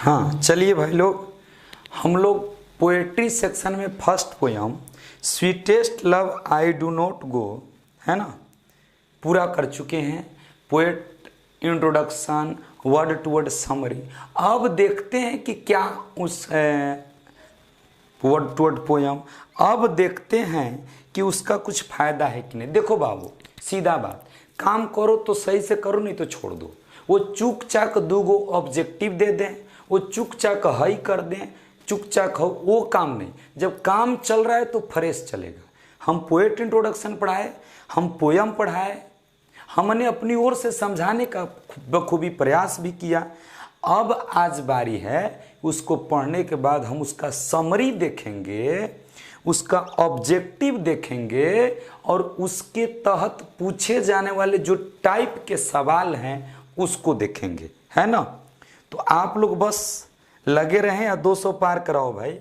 हाँ चलिए भाई लोग, हम लोग पोएट्री सेक्शन में first poem sweetest love I do not go है ना पूरा कर चुके हैं। Poet introduction, word to word summary. अब देखते हैं कि क्या उस वर्ड टू वर्ड पोयम, अब देखते हैं कि उसका कुछ फायदा है कि नहीं। देखो बाबू, सीधा बात, काम करो तो सही से करो, नहीं तो छोड़ दो। वो चूक चाक दूगो ऑब्जेक्टिव दे दें, वो चूक चाक हई कर दें, चूक चाक हो, वो काम नहीं। जब काम चल रहा है तो फ्रेश चलेगा। हम पोएट इंट्रोडक्शन पढ़ाए, हम पोयम पढ़ाए, हमने अपनी ओर से समझाने का बखूबी प्रयास भी किया। अब आज बारी है उसको पढ़ने के बाद हम उसका समरी देखेंगे, उसका ऑब्जेक्टिव देखेंगे और उसके तहत पूछे जाने वाले जो टाइप के सवाल हैं उसको देखेंगे, है ना। तो आप लोग बस लगे रहें या 200 पार कराओ भाई।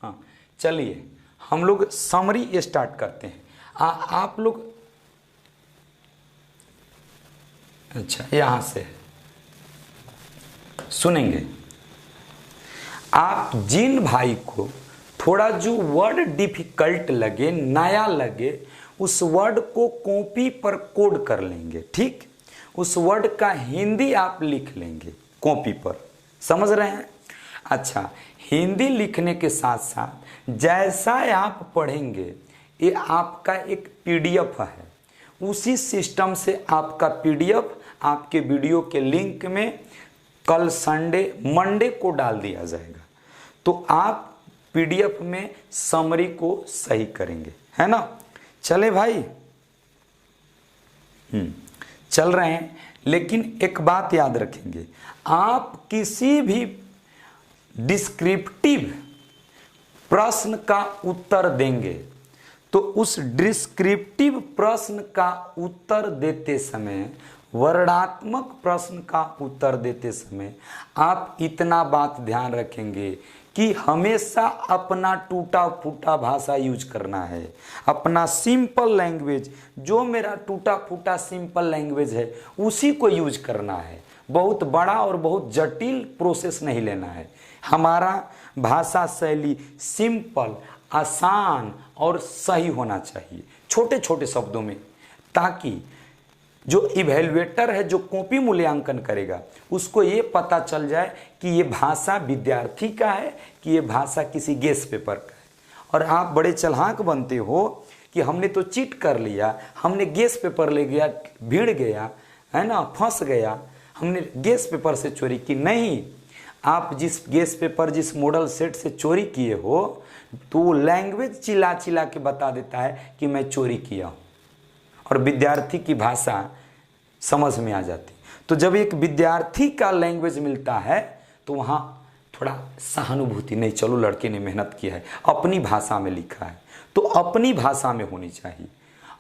हाँ चलिए हम लोग समरी स्टार्ट करते हैं। आप लोग अच्छा यहां से सुनेंगे। आप जिन भाई को थोड़ा जो वर्ड डिफिकल्ट लगे, नया लगे, उस वर्ड को कॉपी पर कोड कर लेंगे, ठीक। उस वर्ड का हिंदी आप लिख लेंगे कॉपी पर, समझ रहे हैं। अच्छा, हिंदी लिखने के साथ साथ जैसा आप पढ़ेंगे ये आपका एक पीडीएफ है, उसी सिस्टम से आपका पीडीएफ आपके वीडियो के लिंक में कल संडे मंडे को डाल दिया जाएगा। तो आप पीडीएफ में समरी को सही करेंगे, है ना। चले भाई, चल रहे हैं। लेकिन एक बात याद रखेंगे, आप किसी भी डिस्क्रिप्टिव प्रश्न का उत्तर देंगे तो उस डिस्क्रिप्टिव प्रश्न का उत्तर देते समय, वर्णात्मक प्रश्न का उत्तर देते समय आप इतना बात ध्यान रखेंगे कि हमेशा अपना टूटा फूटा भाषा यूज करना है, अपना सिंपल लैंग्वेज, जो मेरा टूटा फूटा सिंपल लैंग्वेज है उसी को यूज करना है। बहुत बड़ा और बहुत जटिल प्रोसेस नहीं लेना है। हमारा भाषा शैली सिंपल, आसान और सही होना चाहिए, छोटे छोटे शब्दों में, ताकि जो इवैल्यूएटर है, जो कॉपी मूल्यांकन करेगा, उसको ये पता चल जाए कि ये भाषा विद्यार्थी का है कि ये भाषा किसी गेस पेपर का है। और आप बड़े चालाक बनते हो कि हमने तो चीट कर लिया, हमने गेस पेपर ले गया, भीड़ गया, है ना, फंस गया, हमने गेस पेपर से चोरी की। नहीं, आप जिस गेस पेपर, जिस मॉडल सेट से चोरी किए हो, तो लैंग्वेज चिल्ला चिल्ला के बता देता है कि मैं चोरी किया हूँ, और विद्यार्थी की भाषा समझ में आ जाती। तो जब एक विद्यार्थी का लैंग्वेज मिलता है तो वहाँ थोड़ा सहानुभूति, नहीं चलो लड़के ने मेहनत किया है, अपनी भाषा में लिखा है तो अपनी भाषा में होनी चाहिए।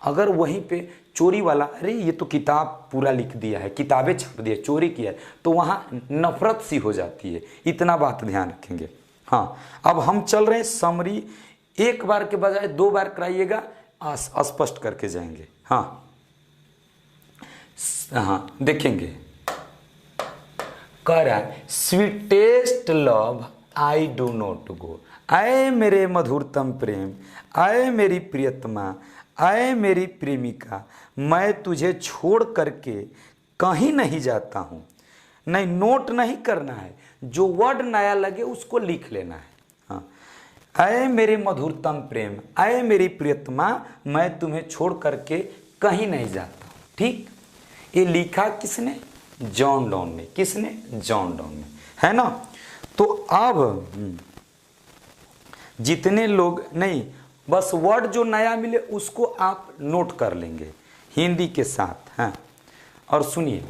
अगर वहीं पे चोरी वाला, अरे ये तो किताब पूरा लिख दिया है, किताबें छाप दी है, चोरी किया है, तो वहाँ नफरत सी हो जाती है। इतना बात ध्यान रखेंगे। हाँ, अब हम चल रहे हैं समरी। एक बार के बजाय 2 बार कराइएगा, स्पष्ट करके जाएंगे। हाँ हाँ देखेंगे। कह रहा है sweetest love I do not गो। आए मेरे मधुरतम प्रेम, आए मेरी प्रियतमा, आए मेरी प्रेमिका, मैं तुझे छोड़ करके कहीं नहीं जाता हूँ। नहीं, नोट नहीं करना है, जो वर्ड नया लगे उसको लिख लेना है। हाँ, आए मेरे मधुरतम प्रेम, आए मेरी प्रियतमा, मैं तुम्हें छोड़ करके कहीं नहीं जाता। ठीक, ये लिखा किसने? जॉन डॉन ने। किसने? जॉन डॉन ने, है ना। तो अब जितने लोग नहीं, बस वर्ड जो नया मिले उसको आप नोट कर लेंगे हिंदी के साथ। हाँ, और सुनिए,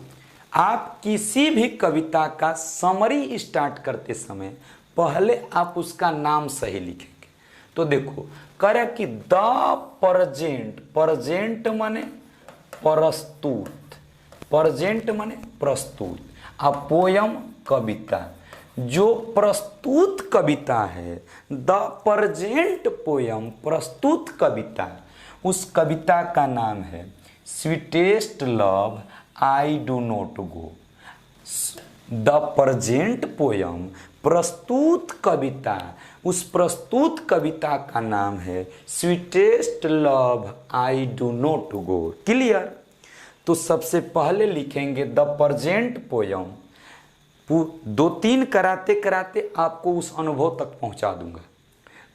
आप किसी भी कविता का समरी स्टार्ट करते समय पहले आप उसका नाम सही लिखेंगे। तो देखो, करे कि द प्रेजेंट, प्रेजेंट माने प्रस्तुत, प्रेजेंट माने प्रस्तुत, अब पोयम कविता, जो प्रस्तुत कविता है, द प्रेजेंट पोयम, प्रस्तुत कविता, उस कविता का नाम है sweetest love I do not go. The present poem, प्रस्तुत कविता, उस प्रस्तुत कविता का नाम है sweetest love I do not go. Clear? तो सबसे पहले लिखेंगे द प्रेजेंट पोयम, 2-3 कराते कराते आपको उस अनुभव तक पहुंचा दूंगा।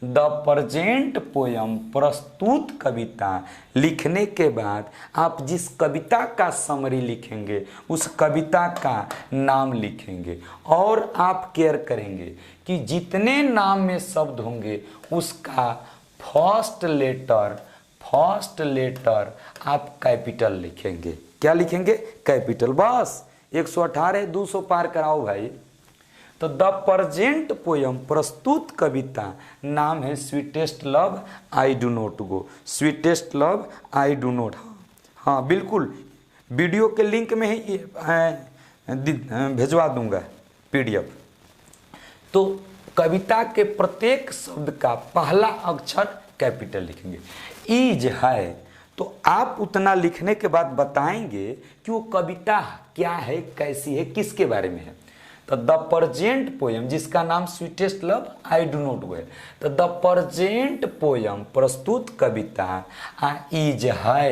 द प्रेजेंट पोयम, प्रस्तुत कविता लिखने के बाद आप जिस कविता का समरी लिखेंगे उस कविता का नाम लिखेंगे और आप केयर करेंगे कि जितने नाम में शब्द होंगे उसका फर्स्ट लेटर आप कैपिटल लिखेंगे। क्या लिखेंगे? कैपिटल। बस 118 200 पार कराओ भाई। तो द प्रेजेंट पोयम, प्रस्तुत कविता नाम है sweetest love I do not go. Sweetest love I do not, हाँ बिल्कुल, वीडियो के लिंक में ही भिजवा दूंगा PDF। तो कविता के प्रत्येक शब्द का पहला अक्षर कैपिटल लिखेंगे। ईज है तो आप उतना लिखने के बाद बताएंगे कि वो कविता क्या है, कैसी है, किसके बारे में है। तो द प्रेजेंट पोयम, जिसका नाम sweetest love I do not गो, तो द प्रेजेंट पोयम, प्रस्तुत कविता इज है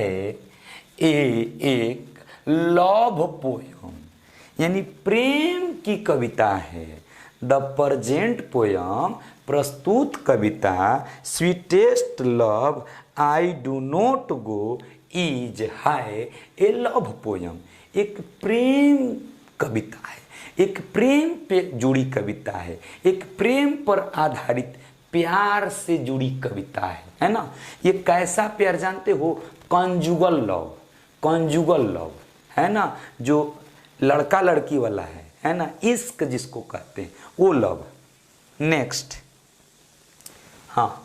एक लव पोयम, यानी प्रेम की कविता है। द प्रेजेंट पोयम, प्रस्तुत कविता sweetest love I do not go is है ए लव पोयम, एक प्रेम कविता है, एक प्रेम पे जुड़ी कविता है, एक प्रेम पर आधारित प्यार से जुड़ी कविता है ना। ये कैसा प्यार जानते हो? कंजुगल लव है ना, जो लड़का लड़की वाला है ना, इश्क जिसको कहते हैं वो लव। नेक्स्ट, हाँ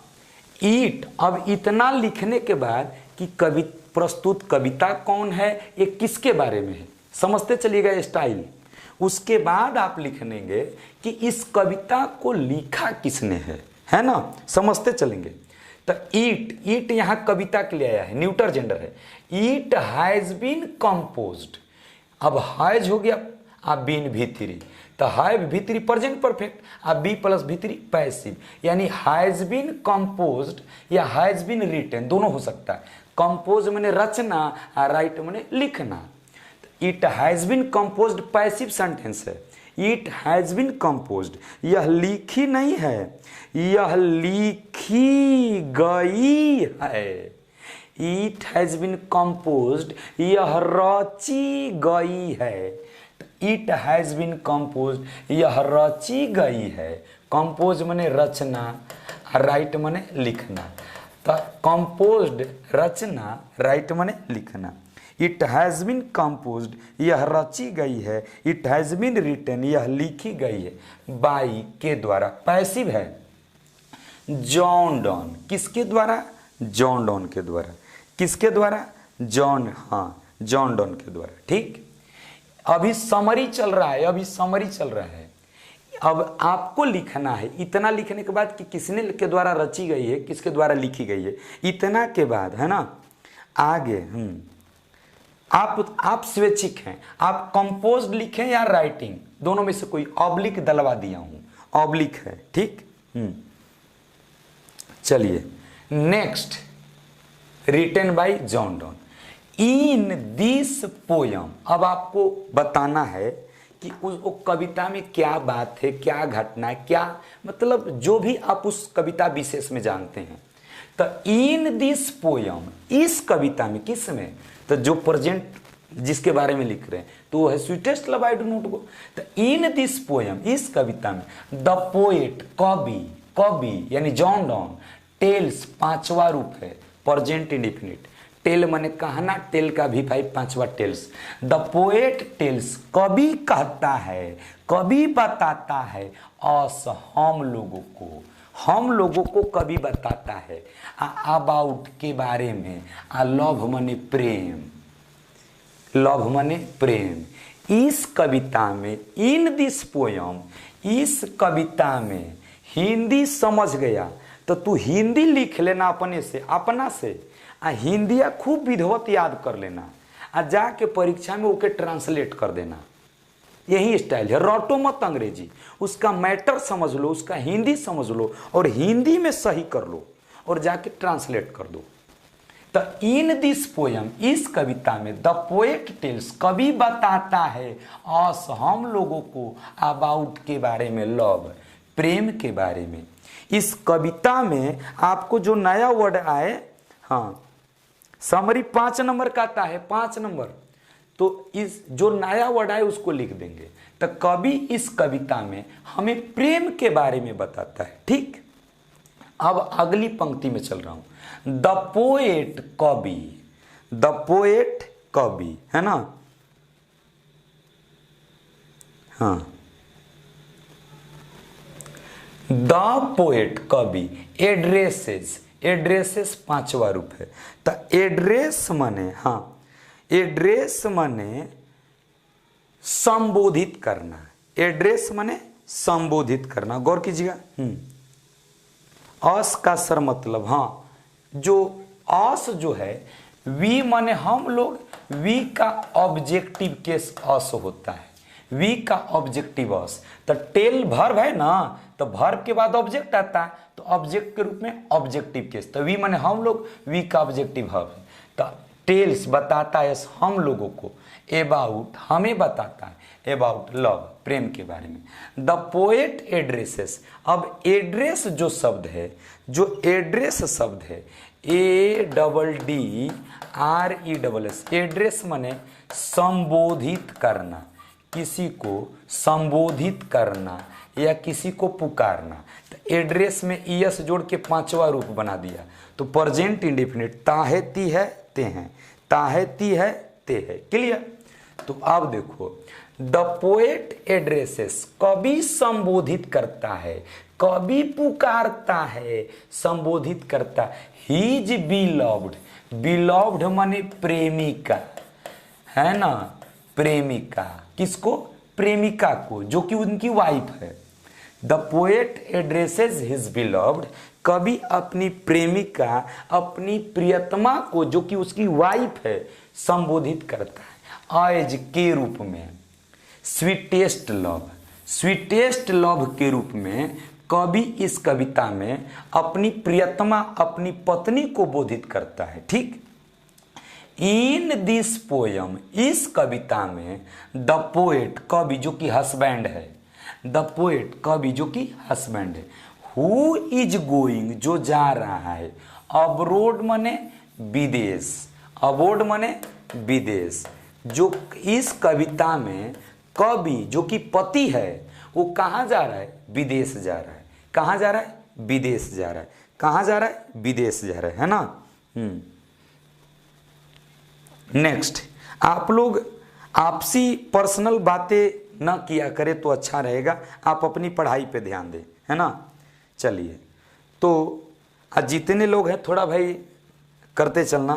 ईट। अब इतना लिखने के बाद कि प्रस्तुत कविता कौन है, ये किसके बारे में है, समझते चलिएगा स्टाइल। उसके बाद आप लिखेंगे कि इस कविता को लिखा किसने है ना, समझते चलेंगे। तो ईट यहां कविता के लिए आया है, न्यूटर जेंडर है। ईट हैज बीन कंपोज्ड, अब हैज हो गया, अब बीन भी3, तो हैव भी3 प्रेजेंट परफेक्ट, अब बी प्लस भी3 पैसिव, यानी हैज बीन कंपोज्ड या हैज बीन रिटन, दोनों हो सकता है। कंपोज माने रचना और राइट माने लिखना। It has been composed passive sentence है। इट हैज बीन कंपोज्ड, यह लिखी नहीं है, यह लिखी गई है। इट हैज बीन कंपोज्ड, यह रची गई है। इट हैज बीन कंपोज्ड, यह रची गई है। कंपोज माने रचना, राइट माने लिखना। तो कंपोज्ड रचना, राइट माने लिखना। इट हैज बीन कंपोज्ड, यह रची गई है। इट हैज बीन रिटन, यह लिखी गई है। बाई के द्वारा, पैसिव है। जॉन डॉन, किसके द्वारा? जॉन डॉन के द्वारा। किसके द्वारा? जॉन, हाँ जॉन डॉन के द्वारा। ठीक, अभी समरी चल रहा है, अब आपको लिखना है। इतना लिखने के बाद कि किसने के द्वारा रची गई है, किसके द्वारा लिखी गई है, इतना के बाद है ना आगे आप स्वैच्छिक हैं, आप कंपोज्ड लिखें या राइटिंग, दोनों में से कोई। ऑब्लिक दलवा दिया हूं, ऑब्लिक है। ठीक, चलिए next, written by John Donne. In this poem, अब आपको बताना है कि उस कविता में क्या बात है, क्या घटना है, क्या मतलब जो भी आप उस कविता विशेष में जानते हैं। तो इन दिस पोयम, इस कविता में, किस में? तो जो प्रेजेंट जिसके बारे में लिख रहे हैं तो वो है sweetest love I do not गो। तो इन दिस पोयम, इस कविता में, द पोएट, कवि यानी जॉन डॉन, टेल्स 5वां रूप है, प्रेजेंट इंडेफिनिट। टेल माने कहना, टेल का भी भाई 5वां टेल्स। द पोएट टेल्स, कवि कहता है, कवि बताता है, अस हम लोगों को कवि बताता है अबाउट के बारे में, लव माने प्रेम, लव माने प्रेम। इस कविता में, इन दिस पोयम, इस कविता में हिंदी समझ गया तो तू हिंदी लिख लेना अपना से हिंदिया खूब विधिवत याद कर लेना, जाके परीक्षा में ओके ट्रांसलेट कर देना। यही स्टाइल है। रटो मत अंग्रेजी, उसका मैटर समझ लो, उसका हिंदी समझ लो और हिंदी में सही कर लो और जाके ट्रांसलेट कर दो। तो इन दिस पोयम, इस कविता में द पोएट टेल्स, कवि बताता है अस, हम लोगों को, अबाउट के बारे में, लव, प्रेम के बारे में। इस कविता में आपको जो नया वर्ड आए, हाँ समरी 5 नंबर का आता है, 5 नंबर, तो इस जो नया वर्ड आए उसको लिख देंगे। तो कवि इस कविता में हमें प्रेम के बारे में बताता है। ठीक, अब अगली पंक्ति में चल रहा हूं। द पोएट कवि, द पोएट कवि, है ना, हाँ, द पोएट कवि एड्रेसेस, एड्रेसेस 5वां रूप है। तो एड्रेस माने, हाँ, एड्रेस माने संबोधित करना, एड्रेस माने संबोधित करना, गौर कीजिएगा। अस का सर मतलब, हाँ, जो अस जो है, वी माने हम लोग, वी का ऑब्जेक्टिव केस अस होता है, वी का ऑब्जेक्टिव अस। तो टेल वर्ब है ना, तो वर्ब के बाद ऑब्जेक्ट आता है, तो ऑब्जेक्ट के रूप में ऑब्जेक्टिव केस, तो वी माने हम लोग, वी का ऑब्जेक्टिव वर्ब है। तो टेल्स बताता है हम लोगों को, अबाउट हमें बताता है, अबाउट लव, प्रेम के बारे में। द पोएट एड्रेसेस, अब एड्रेस जो शब्द है, जो एड्रेस शब्द है, ADDRESS, एड्रेस माने संबोधित करना, किसी को संबोधित करना या किसी को पुकारना। तो एड्रेस में ईएस जोड़ के 5वां रूप बना दिया, तो प्रेजेंट इंडेफिनिट, ताहे ती है ते हैं, ताहे ती है ते है। क्लियर? तो अब देखो, द पोएट एड्रेसेस, कवि संबोधित करता है, कवि पुकारता है, संबोधित करता है, हिज बिलव्ड, बिलव्ड माने प्रेमिका, है ना, प्रेमिका, किसको? प्रेमिका को, जो कि उनकी वाइफ है। The poet addresses his beloved, कवि अपनी प्रेमिका, अपनी प्रियतमा को, जो कि उसकी वाइफ है, संबोधित करता है एज के रूप में, स्वीटेस्ट लव, स्वीटेस्ट लव के रूप में कवि इस कविता में अपनी प्रियतमा, अपनी पत्नी को बोधित करता है। ठीक, इन दिस पोयम, इस कविता में द पोएट, कवि जो कि हस्बैंड है, द पोएट कवि जो कि हस्बैंड है, हु इज गोइंग, जो जा रहा है, अब्रोड माने विदेश, अबोर्ड माने विदेश, जो इस कविता में कवि जो कि पति है, वो कहाँ जा रहा है? विदेश जा रहा है। कहाँ जा रहा है? विदेश जा रहा है। कहाँ जा रहा है? विदेश जा रहा है ना। नेक्स्ट, आप लोग आपसी पर्सनल बातें ना किया करें तो अच्छा रहेगा, आप अपनी पढ़ाई पे ध्यान दें, है ना। चलिए, तो आज जितने लोग हैं थोड़ा भाई करते चलना।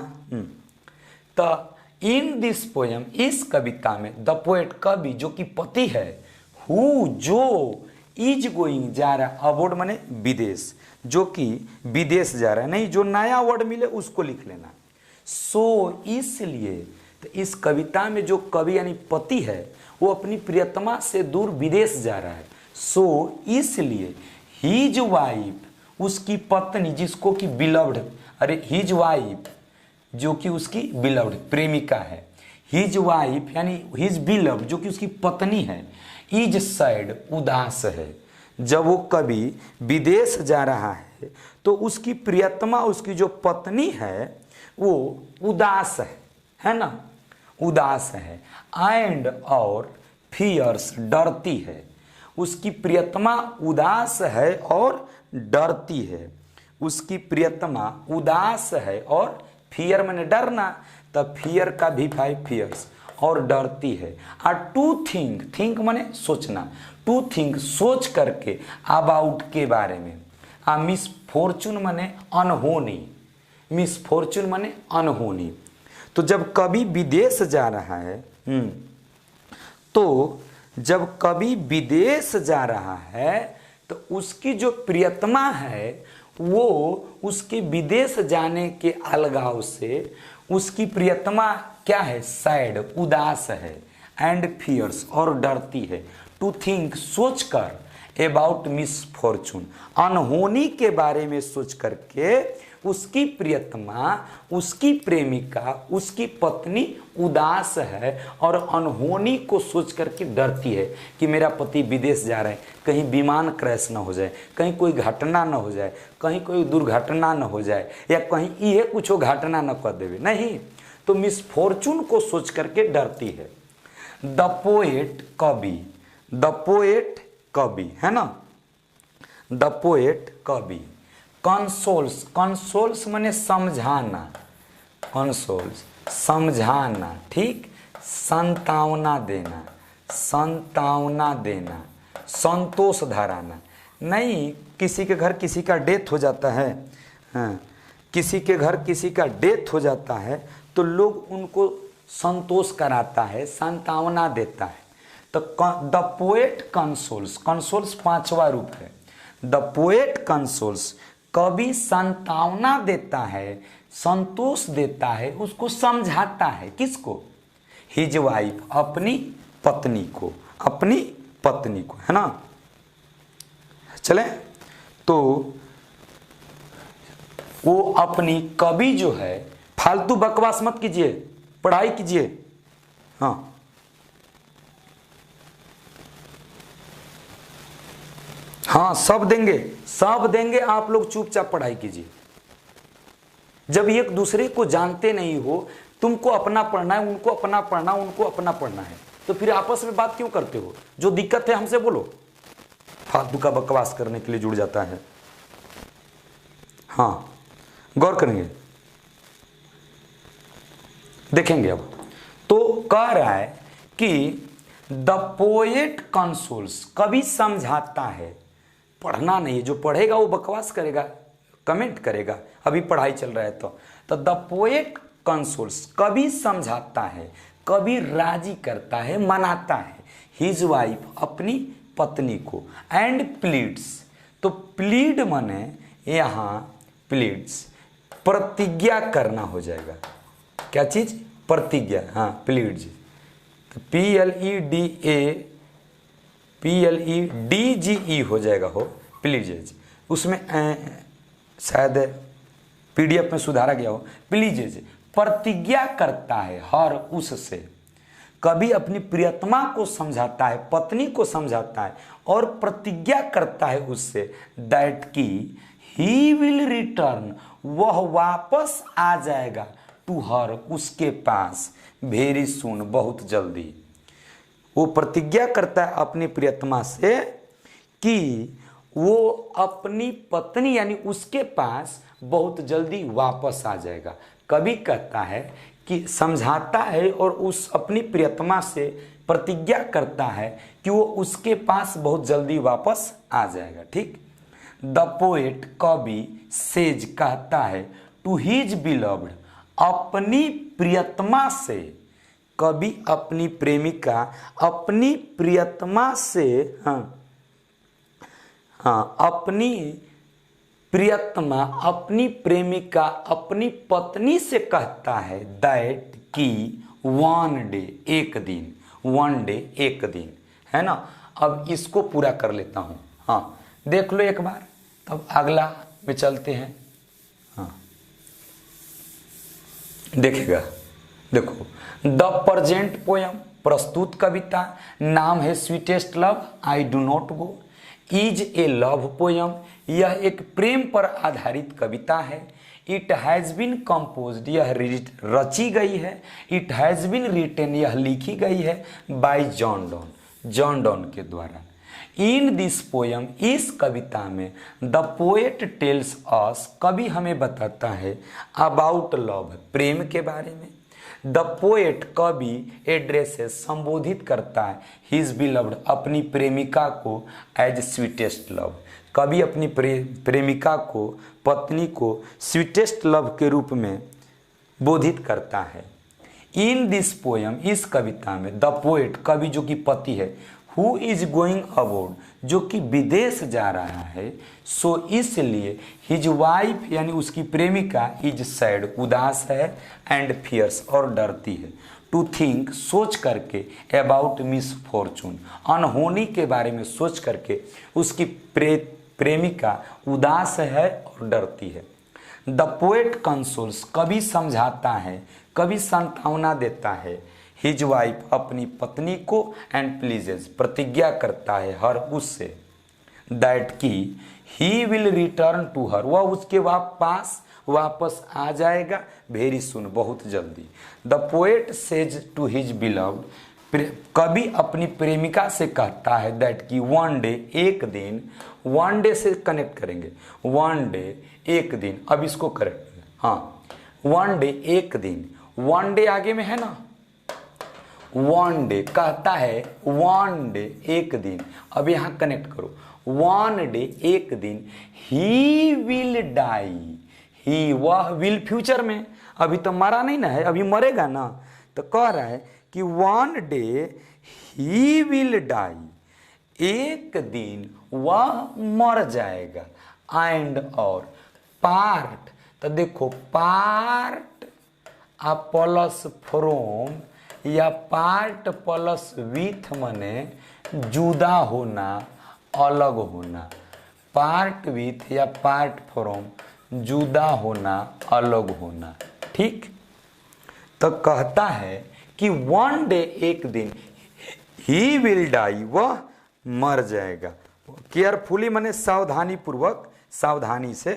तो इन दिस पोयम, इस कविता में द पोएट, कवि जो कि पति है, हु जो, इज गोइंग जा रहा है, अबोर्ड माने विदेश, जो कि विदेश जा रहा है, नहीं जो नया वर्ड मिले उसको लिख लेना। सो इसलिए, तो इस कविता में जो कवि यानी पति है वो अपनी प्रियतमा से दूर विदेश जा रहा है। सो इसलिए हिज वाइफ, उसकी पत्नी, जिसको कि बिलव्ड, अरे हिज वाइफ जो कि उसकी बिलव्ड प्रेमिका है, हिज वाइफ यानी हिज बिलव्ड जो कि उसकी पत्नी है, इज सैड, उदास है। जब वो कवि विदेश जा रहा है तो उसकी प्रियतमा, उसकी जो पत्नी है वो उदास है ना, उदास है। एंड और फियर्स, डरती है, उसकी प्रियतमा उदास है और डरती है, उसकी प्रियतमा उदास है और फियर मैंने डरना, तब फियर का भी भाई फियर्स, और डरती है। और टू थिंक, थिंक माने सोचना, टू थिंक सोच करके, अबाउट के बारे में। मिस फॉर्चून माने अनहोनी, मिस फॉर्चून माने अनहोनी। तो जब कवि विदेश जा रहा है, तो जब कवि विदेश जा रहा है तो उसकी जो प्रियतमा है वो उसके विदेश जाने के अलगाव से, उसकी प्रियतमा क्या है? सैड, उदास है। एंड फियर्स और डरती है, टू थिंक सोचकर, अबाउट मिसफॉर्चून अनहोनी के बारे में सोच करके उसकी प्रियतमा, उसकी प्रेमिका, उसकी पत्नी उदास है और अनहोनी को सोच करके डरती है कि मेरा पति विदेश जा रहा है, कहीं विमान क्रैश ना हो जाए, कहीं कोई घटना ना हो जाए, कहीं कोई दुर्घटना ना हो जाए, या कहीं ये कुछ घटना न कर देवे, नहीं तो मिसफॉर्चून को सोच करके डरती है। द पोएट कवि, द पोएट कवि है ना, द पोएट कवि कंसोल्स, कंसोल्स माने समझाना, कंसोल्स समझाना, ठीक, संतावना देना, संतावना देना, संतोष धराना। नहीं, किसी के घर किसी का डेथ हो जाता है, हाँ, किसी के घर किसी का डेथ हो जाता है तो लोग उनको संतोष कराता है, संतावना देता है। तो द पोएट कंसोल्स, कंसोल्स पांचवा रूप है। द पोएट कंसोल्स कवि संतावना देता है, संतोष देता है, उसको समझाता है, किसको? हिज वाइफ, अपनी पत्नी को, अपनी पत्नी को, है ना। चले तो वो अपनी कवि जो है, फालतू बकवास मत कीजिए, पढ़ाई कीजिए। हाँ हाँ, सब देंगे, सब देंगे, आप लोग चुपचाप पढ़ाई कीजिए। जब एक दूसरे को जानते नहीं हो, तुमको अपना पढ़ना है, उनको अपना पढ़ना, उनको अपना पढ़ना है, तो फिर आपस में बात क्यों करते हो? जो दिक्कत है हमसे बोलो, फालतू का बकवास करने के लिए जुड़ जाता है। हाँ, गौर करेंगे, देखेंगे। अब तो कह रहा है कि द पोएट कंसोल्स, कवि समझाता है। पढ़ना नहीं, जो पढ़ेगा वो बकवास करेगा, कमेंट करेगा, अभी पढ़ाई चल रहा है तो द पोएट कंसोल्स, कवि समझाता है, कवि राजी करता है, मनाता है, हिज वाइफ, अपनी पत्नी को, एंड प्लीड्स, तो प्लीड माने यहाँ प्लीड्स प्रतिज्ञा करना हो जाएगा। क्या चीज? प्रतिज्ञा, हाँ, प्लीड्स, तो PLEDGE हो जाएगा, हो प्लीजेज, उसमें शायद PDF में सुधारा गया हो, प्लीजेज प्रतिज्ञा करता है, हर उससे। कभी अपनी प्रियतमा को समझाता है, पत्नी को समझाता है और प्रतिज्ञा करता है उससे, दैट की ही विल रिटर्न, वह वापस आ जाएगा, टू हर, उसके पास, वेरी सून, बहुत जल्दी। वो प्रतिज्ञा करता है अपनी प्रियतमा से कि वो अपनी पत्नी यानी उसके पास बहुत जल्दी वापस आ जाएगा। कभी कहता है कि समझाता है और उस अपनी प्रियतमा से प्रतिज्ञा करता है कि वो उसके पास बहुत जल्दी वापस आ जाएगा, ठीक। द पोएट, कवि, सेज कहता है, टू हिज बिलव्ड, अपनी प्रियतमा से, कवि अपनी प्रेमिका, अपनी प्रियतमा से, हाँ हाँ, अपनी प्रियतमा, अपनी प्रेमिका, अपनी पत्नी से कहता है, दैट की वन डे, एक दिन, वन डे, एक दिन, है ना। अब इसको पूरा कर लेता हूं, हाँ, देख लो एक बार, तब अगला में चलते हैं। हाँ, देखिएगा, देखो, द प्रेजेंट पोयम, प्रस्तुत कविता, नाम है sweetest love, I do not go, is a love poem, यह एक प्रेम पर आधारित कविता है। इट हैज बीन कंपोज्ड, यह रची गई है। इट हैज बीन रिटन, यह लिखी गई है, bye John don, John Donne के द्वारा। इन दिस पोयम, इस कविता में, द पोएट टेल्स अस, कवि हमें बताता है, अबाउट लव, प्रेम के बारे में। द पोएट, कवि, एड्रेसेस, संबोधित करता है, हिज बिलव्ड, अपनी प्रेमिका को, एज स्वीटेस्ट लव, कवि अपनी प्रेमिका को, पत्नी को स्वीटेस्ट लव के रूप में बोधित करता है। इन दिस पोयम, इस कविता में, द पोएट, कवि जो कि पति है, हु इज गोइंग अबोर्ड, जो कि विदेश जा रहा है, सो इसलिए, हिज वाइफ यानी उसकी प्रेमिका, इज सैड, उदास है, एंड फियर्स, और डरती है, टू थिंक, सोच करके, अबाउट मिस फॉर्चून, अनहोनी के बारे में सोच करके उसकी प्रेमिका उदास है और डरती है। द पोएट कंसोल्स, कवि समझाता है, कवि सांत्वना देता है, हिज वाइफ, अपनी पत्नी को, एंड प्लीजेस, प्रतिज्ञा करता है हर उससे, दैट की he will return to her, वह उसके पास वापस आ जाएगा, वेरी सुन, बहुत जल्दी। The poet says to his beloved, कवि अपनी प्रेमिका से कहता है दैट की वन डे, एक दिन, वन डे से कनेक्ट करेंगे, वन डे एक दिन, अब इसको करेक्ट, हाँ, वन डे एक दिन, वन डे आगे में है ना, वन डे कहता है, वन डे एक दिन, अब यहां कनेक्ट करो, वन डे एक दिन, ही विल डाई, ही, वह, विल फ्यूचर में, अभी तो मरा नहीं ना है, अभी मरेगा ना, तो कह रहा है कि one day he will die, एक दिन वह मर जाएगा, एंड और, पार्ट, तो देखो पार्ट आ प्लस फ्रोम या पार्ट प्लस विथ मने जुदा होना, अलग होना, पार्ट विथ या पार्ट फ्रॉम, जुदा होना, अलग होना, ठीक। तो कहता है कि वन डे एक दिन, ही विल डाई, वह मर जाएगा, केयरफुली माने सावधानी पूर्वक, सावधानी से,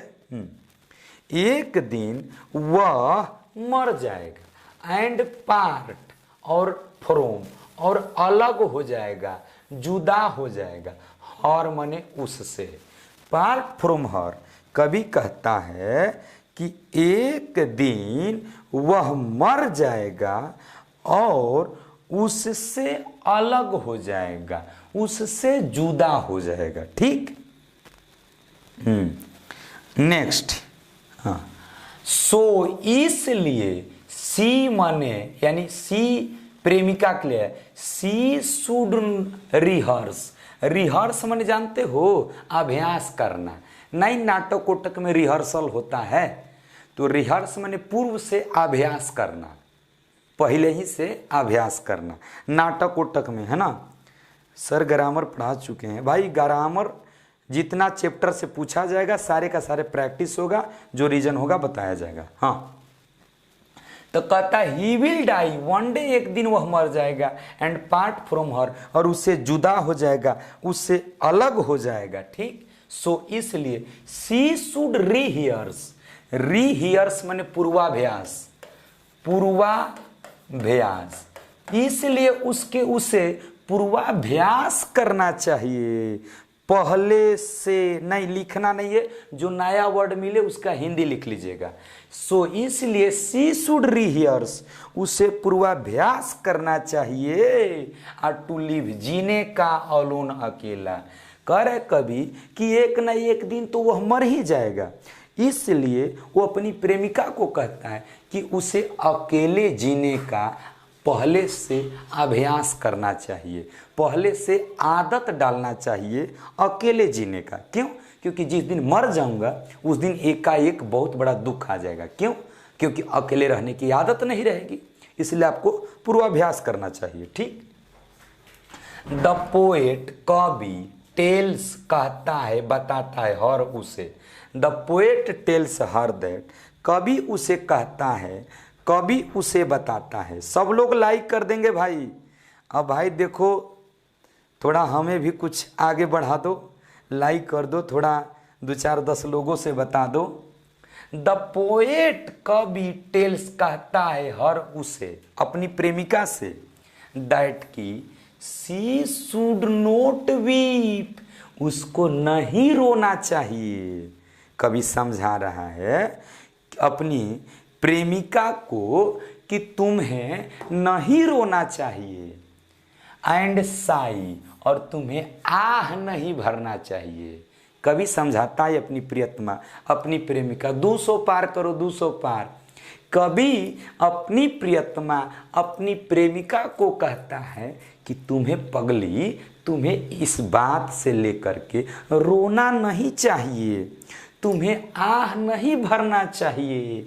एक दिन वह मर जाएगा, एंड पार्ट और फ्रोम, और अलग हो जाएगा, जुदा हो जाएगा, हर माने उससे, पार्ट फ्रॉम हर, कभी कहता है कि एक दिन वह मर जाएगा और उससे अलग हो जाएगा, उससे जुदा हो जाएगा, ठीक। नेक्स्ट, हाँ, सो इसलिए, सी माने यानी सी प्रेमिका के लिए, सी शुड रिहर्स, रिहर्स माने जानते हो, अभ्यास करना, नहीं नाटक उटक में रिहर्सल होता है, तो रिहर्स माने पूर्व से अभ्यास करना, पहले ही से अभ्यास करना, नाटक उटक में, है ना। सर ग्रामर पढ़ा चुके हैं भाई, ग्रामर जितना चैप्टर से पूछा जाएगा सारे का सारे प्रैक्टिस होगा, जो रीजन होगा बताया जाएगा, हाँ। तो कहता है he will die, one day एक दिन वह मर जाएगा, एंड पार्ट फ्रॉम हर, और उससे जुदा हो जाएगा, उससे अलग हो जाएगा, ठीक। सो इसलिए सी शुड रीहियर्स, रीहियर्स माने पूर्वाभ्यास, पूर्वाभ्यास, इसलिए उसे पूर्वाभ्यास करना चाहिए, पहले से नहीं, लिखना नहीं है, जो नया वर्ड मिले उसका हिंदी लिख लीजिएगा। सो इसलिए सी शुड रीहियर्स, उसे पूर्वाभ्यास करना चाहिए, और टू लिव, जीने का अलोन, अकेला, करे कभी कि एक न एक दिन तो वह मर ही जाएगा, इसलिए वो अपनी प्रेमिका को कहता है कि उसे अकेले जीने का पहले से अभ्यास करना चाहिए, पहले से आदत डालना चाहिए अकेले जीने का। क्यों? क्योंकि जिस दिन मर जाऊंगा उस दिन एकाएक बहुत बड़ा दुख आ जाएगा। क्यों? क्योंकि अकेले रहने की आदत नहीं रहेगी, इसलिए आपको पूर्वाभ्यास करना चाहिए, ठीक। द पोएट, कवि, टेल्स कहता है, बताता है, हर उसे, the poet tells her that, कवि उसे कहता है, कवि उसे बताता है। सब लोग लाइक कर देंगे भाई। अब भाई देखो थोड़ा हमें भी कुछ आगे बढ़ा दो, लाइक कर दो, थोड़ा 2-4-10 लोगों से बता दो। द पोएट, कवि, टेल्स कहता है हर उसे, अपनी प्रेमिका से, दैट की सी शुड नोट वीप, उसको नहीं रोना चाहिए। कवि समझा रहा है अपनी प्रेमिका को कि तुम्हें नहीं रोना चाहिए, एंड साई, और तुम्हें आह नहीं भरना चाहिए। कवि समझाता है अपनी प्रियतमा, अपनी प्रेमिका, 200 पार करो, 200 पार। कवि अपनी प्रियतमा, अपनी प्रेमिका को कहता है कि तुम्हें पगली, तुम्हें इस बात से लेकर के रोना नहीं चाहिए, तुम्हें आह नहीं भरना चाहिए।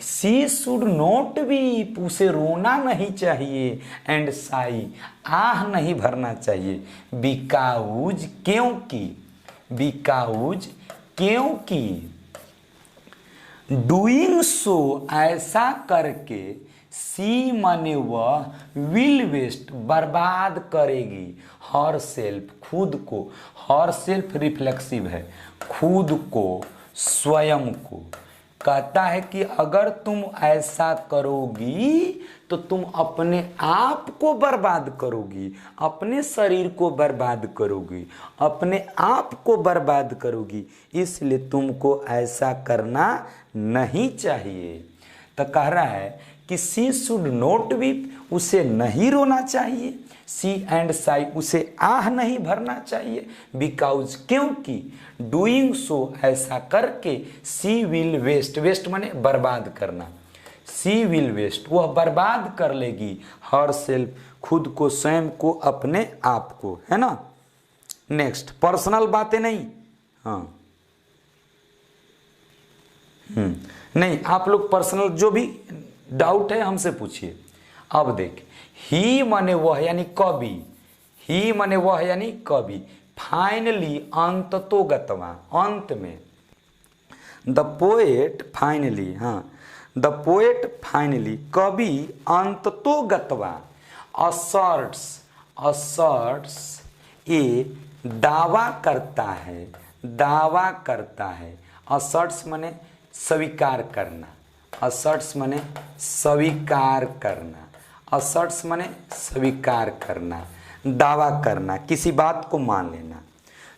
शी शुड नॉट वीप, उसे रोना नहीं चाहिए। एंड साई, आह नहीं भरना चाहिए। बिकाउज, क्योंकि, बिकाउज क्योंकि, डूइंग सो ऐसा करके, सी माने वह, विल वेस्ट बर्बाद करेगी, हर सेल्फ खुद को, हर सेल्फ रिफ्लेक्सिव है, खुद को, स्वयं को। कहता है कि अगर तुम ऐसा करोगी तो तुम अपने आप को बर्बाद करोगी, अपने शरीर को बर्बाद करोगी, अपने आप को बर्बाद करोगी, इसलिए तुमको ऐसा करना नहीं चाहिए। तो कह रहा है कि सी शुड नॉट वीप, उसे नहीं रोना चाहिए। सी एंड साई, उसे आह नहीं भरना चाहिए। बिकॉज, क्योंकि, डूइंग सो ऐसा करके, सी विल वेस्ट, वेस्ट माने बर्बाद करना, सी विल वेस्ट वह बर्बाद कर लेगी, हर सेल्फ खुद को, स्वयं को, अपने आप को, है ना। नेक्स्ट, पर्सनल बातें नहीं, हाँ नहीं, आप लोग पर्सनल जो भी डाउट है हमसे पूछिए। अब देख, ही माने वह यानी कवि, ही माने वह यानी कवि, फाइनली अंततोगतवा, अंत में, द पोएट फाइनली, हाँ द पोएट फाइनली, कवि अंततोगतवा, असर्ट्स, असर्ट्स ये दावा करता है, दावा करता है। असर्ट्स माने स्वीकार करना, असर्ट्स माने स्वीकार करना, असर्ट्स माने स्वीकार करना, दावा करना, किसी बात को मान लेना।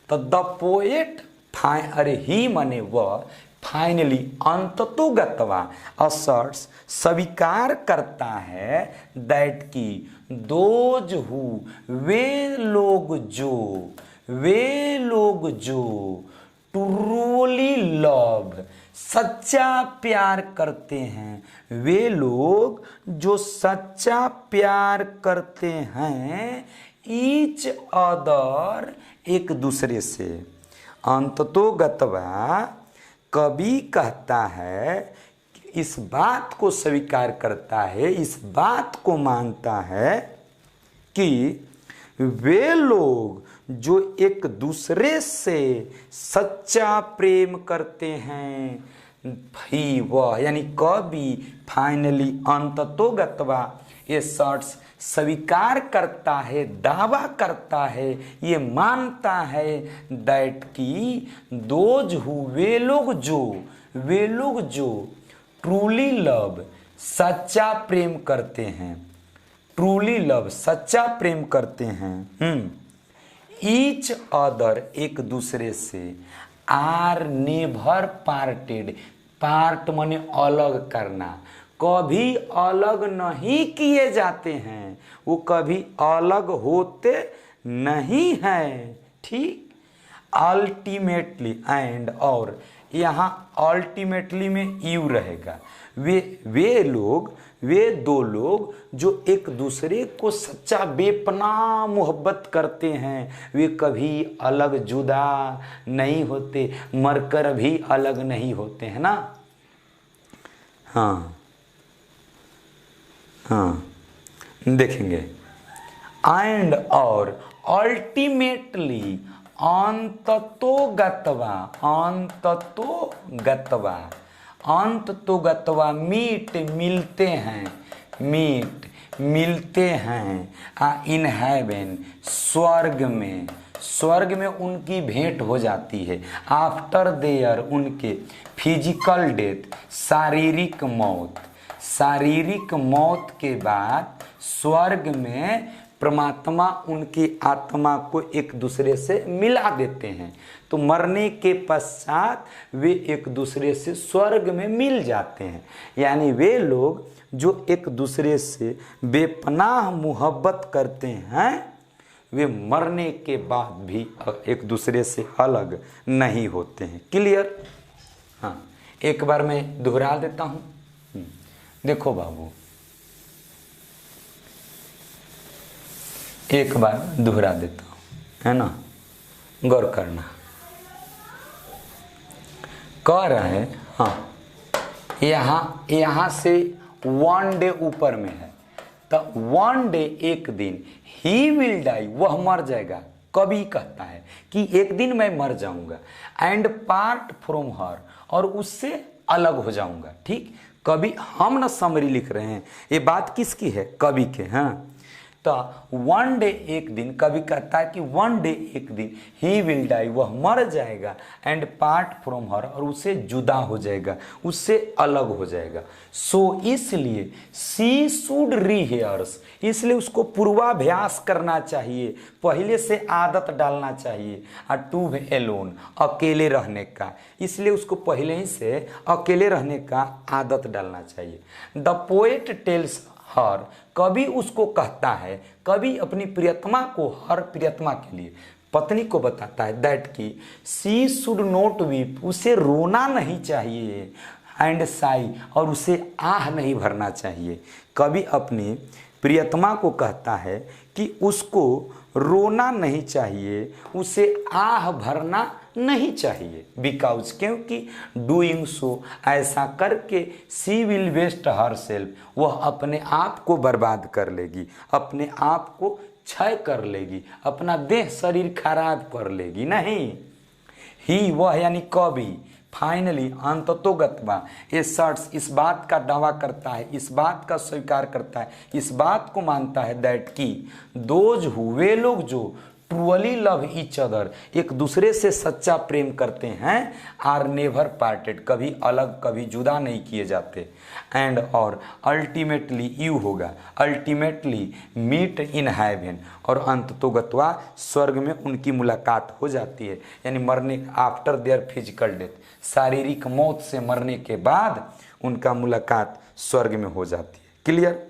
तो द पोएट अरे ही माने वह, फाइनली अंततोगतवा, असर्ट्स स्वीकार करता है, दैट की, दोज हु वे लोग जो, वे लोग जो, ट्रूली लव सच्चा प्यार करते हैं, वे लोग जो सच्चा प्यार करते हैं, ईच अदर एक दूसरे से। अंततोगतवा कवि कहता है, इस बात को स्वीकार करता है, इस बात को मानता है कि वे लोग जो एक दूसरे से सच्चा प्रेम करते हैं, ही वह यानी कवि फाइनली अंततोगतवा ये शर्ट्स स्वीकार करता है, दावा करता है, ये मानता है, दैट की, दोज हु वे लोग जो, वे लोग जो, ट्रूली लव सच्चा प्रेम करते हैं, ट्रूली लव सच्चा प्रेम करते हैं, ईच अदर एक दूसरे से, आर नेवर पार्टेड, पार्ट माने अलग करना, कभी अलग नहीं किए जाते हैं, वो कभी अलग होते नहीं हैं, ठीक। अल्टीमेटली एंड, और यहाँ अल्टीमेटली में यू रहेगा, वे लोग, वे दो लोग जो एक दूसरे को सच्चा बेपनाह मोहब्बत करते हैं, वे कभी अलग जुदा नहीं होते, मरकर भी अलग नहीं होते हैं ना। हाँ हाँ देखेंगे, एंड और अल्टीमेटली अंततोगतवा, अंततोगतवा, अंततोगतवा मीट मिलते हैं, मीट मिलते हैं, इन हेवन स्वर्ग में, स्वर्ग में उनकी भेंट हो जाती है, आफ्टर देयर उनके फिजिकल डेथ शारीरिक मौत, शारीरिक मौत के बाद स्वर्ग में परमात्मा उनकी आत्मा को एक दूसरे से मिला देते हैं। तो मरने के पश्चात वे एक दूसरे से स्वर्ग में मिल जाते हैं, यानी वे लोग जो एक दूसरे से बेपनाह मोहब्बत करते हैं, वे मरने के बाद भी एक दूसरे से अलग नहीं होते हैं। क्लियर? हाँ, एक बार मैं दोहरा देता हूँ। देखो बाबू, एक बार दोहरा देता हूँ, है ना, गौर करना। कह रहा है हाँ, यहाँ से 1 डे ऊपर में है, तो 1 डे एक दिन, ही विल डाई वह मर जाएगा। कभी कहता है कि एक दिन मैं मर जाऊंगा, एंड पार्ट फ्रॉम हर, और उससे अलग हो जाऊंगा। ठीक, कभी हम ना समरी लिख रहे हैं, ये बात किसकी है? कवि के। हाँ, तो 1 डे एक दिन, कभी कहता है कि 1 डे एक दिन, ही विल डाई वह मर जाएगा, एंड पार्ट फ्रॉम हर, और उससे जुदा हो जाएगा, उससे अलग हो जाएगा। सो इसलिए सी शुड रिहर्स, इसलिए उसको पूर्वाभ्यास करना चाहिए, पहले से आदत डालना चाहिए। टू बी एलोन, अकेले रहने का, इसलिए उसको पहले ही से अकेले रहने का आदत डालना चाहिए। द पोएट टेल्स हर, कभी उसको कहता है, कभी अपनी प्रियतमा को, हर प्रियतमा के लिए, पत्नी को बताता है दैट की सी शुड नॉट वीप, उसे रोना नहीं चाहिए, एंड साई, और उसे आह नहीं भरना चाहिए। कभी अपनी प्रियतमा को कहता है कि उसको रोना नहीं चाहिए, उसे आह भरना नहीं चाहिए। बिकॉज, क्योंकि डूइंग सो, ऐसा करके सी विल वेस्ट हर सेल्फ, वह अपने आप को बर्बाद कर लेगी, अपने आप को क्षय कर लेगी, अपना देह शरीर खराब कर लेगी। नहीं, ही वह यानी कवि फाइनली अंततोगत्वा ये सर्ट्स, इस बात का दावा करता है, इस बात का स्वीकार करता है, इस बात को मानता है दैट की दोज वे लोग जो ट्रूअली लव ईच अदर, एक दूसरे से सच्चा प्रेम करते हैं, आर नेवर पार्टेड, कभी अलग कभी जुदा नहीं किए जाते, एंड और अल्टीमेटली यू होगा, अल्टीमेटली मीट इन हेवन, और अंततोगत्वा स्वर्ग में उनकी मुलाकात हो जाती है। यानी मरने, आफ्टर देयर फिजिकल डेथ, शारीरिक मौत से मरने के बाद उनका मुलाकात स्वर्ग में हो जाती है। क्लियर?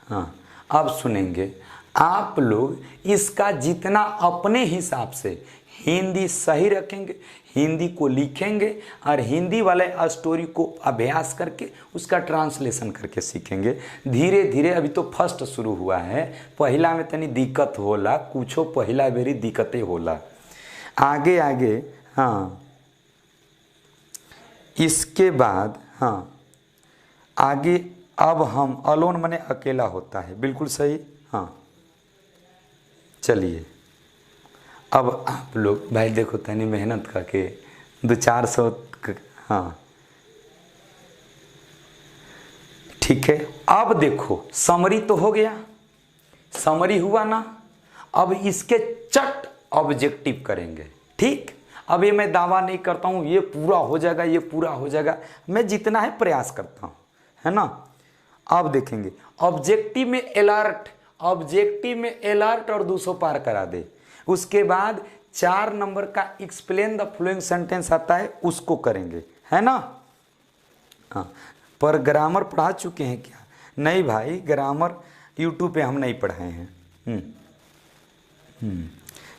हाँ, अब सुनेंगे आप लोग इसका जितना अपने हिसाब से हिंदी सही रखेंगे, हिंदी को लिखेंगे, और हिंदी वाले स्टोरी को अभ्यास करके उसका ट्रांसलेशन करके सीखेंगे। धीरे धीरे, अभी तो फर्स्ट शुरू हुआ है, पहला में तनी दिक्कत होला, कुछो पहला बेरी दिक्कतें होला, आगे आगे। हाँ, इसके बाद हाँ आगे, अब हम अलोन माने अकेला होता है, बिल्कुल सही। हाँ, चलिए अब आप लोग भाई देखो, तनी मेहनत करके 200-400। हाँ ठीक है, अब देखो समरी तो हो गया, समरी हुआ ना, अब इसके चट ऑब्जेक्टिव करेंगे। ठीक, अब ये मैं दावा नहीं करता हूँ ये पूरा हो जाएगा, ये पूरा हो जाएगा, मैं जितना है प्रयास करता हूँ, है ना। अब देखेंगे ऑब्जेक्टिव में अलर्ट, ऑब्जेक्टिव में अलर्ट और 200 पार करा दे। उसके बाद 4 नंबर का एक्सप्लेन द फ्लोइंग सेंटेंस आता है, उसको करेंगे, है ना। हाँ, पर ग्रामर पढ़ा चुके हैं क्या? नहीं भाई, ग्रामर यूट्यूब पे हम नहीं पढ़ाए हैं।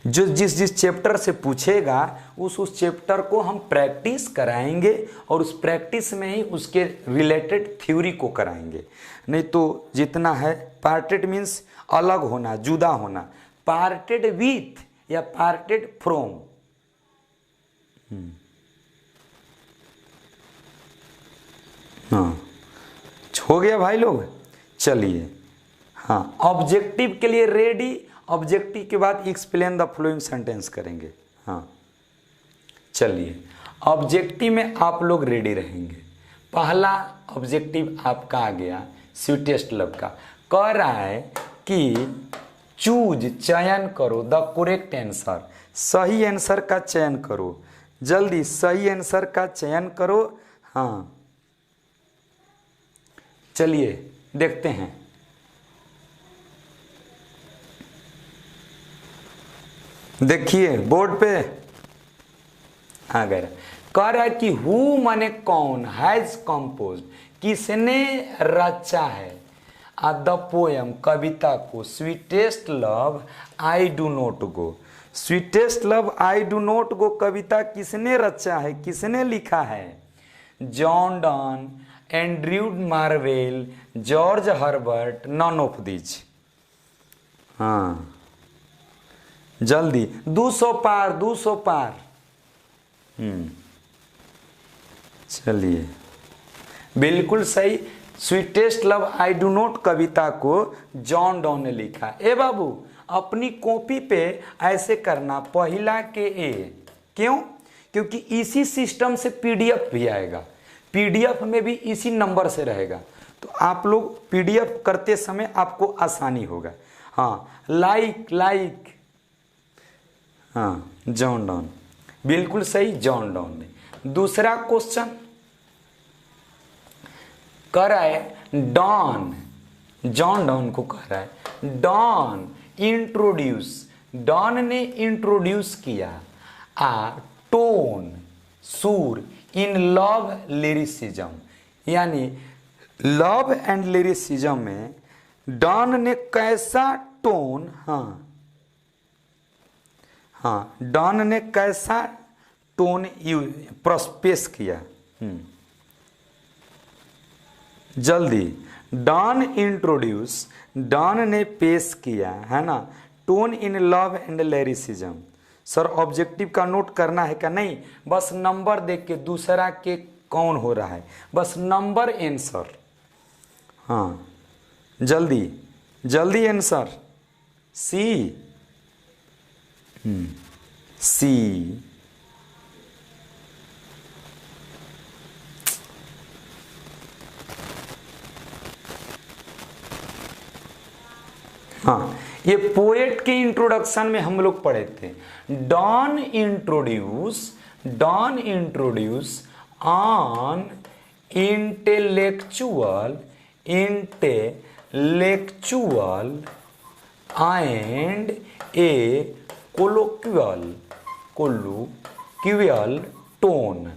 जो जिस चैप्टर से पूछेगा उस चैप्टर को हम प्रैक्टिस कराएंगे, और उस प्रैक्टिस में ही उसके रिलेटेड थ्योरी को कराएंगे। नहीं तो जितना है, पार्टेड मीन्स अलग होना, जुदा होना, पार्टेड विथ या पार्टेड फ्रॉम। हाँ, हो गया भाई लोग। चलिए, हाँ, ऑब्जेक्टिव के लिए रेडी, ऑब्जेक्टिव के बाद एक्सप्लेन द फ्लोइंग सेंटेंस करेंगे। हाँ, चलिए ऑब्जेक्टिव में आप लोग रेडी रहेंगे। पहला ऑब्जेक्टिव आपका आ गया स्वीटेस्ट लव का, कह रहा है कि चूज, चयन करो द करेक्ट आंसर, सही आंसर का चयन करो, जल्दी सही आंसर का चयन करो। हाँ, चलिए देखते हैं। देखिए बोर्ड पे आ गया, कह रहा है कि हु माने कौन, हैज कंपोज, किसने रचा है, द पोएम कविता को, sweetest love I do not go, sweetest love I do not go कविता किसने रचा है, किसने लिखा है? John Donne, Andrew Marvell, George Herbert, none of these. हाँ, जल्दी 200 पार, 200 पार। चलिए, बिल्कुल सही। Sweetest love I do not कविता को जॉन डॉन ने लिखा। ए बाबू, अपनी कॉपी पे ऐसे करना, पहला के ए। क्यों? क्योंकि इसी सिस्टम से पीडीएफ भी आएगा, पीडीएफ में भी इसी नंबर से रहेगा, तो आप लोग पीडीएफ करते समय आपको आसानी होगा। हाँ, लाइक, हाँ जॉन डॉन, बिल्कुल सही, जॉन डॉन ने। दूसरा क्वेश्चन कह रहा है डॉन, जॉन डॉन को कह रहा है डॉन इंट्रोड्यूस, डॉन ने इंट्रोड्यूस किया आ टोन, सुर इन लव लिरिसिज्म, यानी लव एंड लिरिसिज्म में डॉन ने कैसा टोन, हाँ डॉन ने कैसा टोन पेश किया। जल्दी, डॉन इंट्रोड्यूस, डॉन ने पेश किया, है ना, tone in love and lyricism. Sir objective का नोट करना है क्या? नहीं, बस नंबर देख के दूसरा के कौन हो रहा है, बस नंबर आंसर। हाँ जल्दी जल्दी आंसर, सी, सी। हाँ, ये पोएट के इंट्रोडक्शन में हम लोग पढ़े थे। Donne introduce on intellectual and a colloquial tone.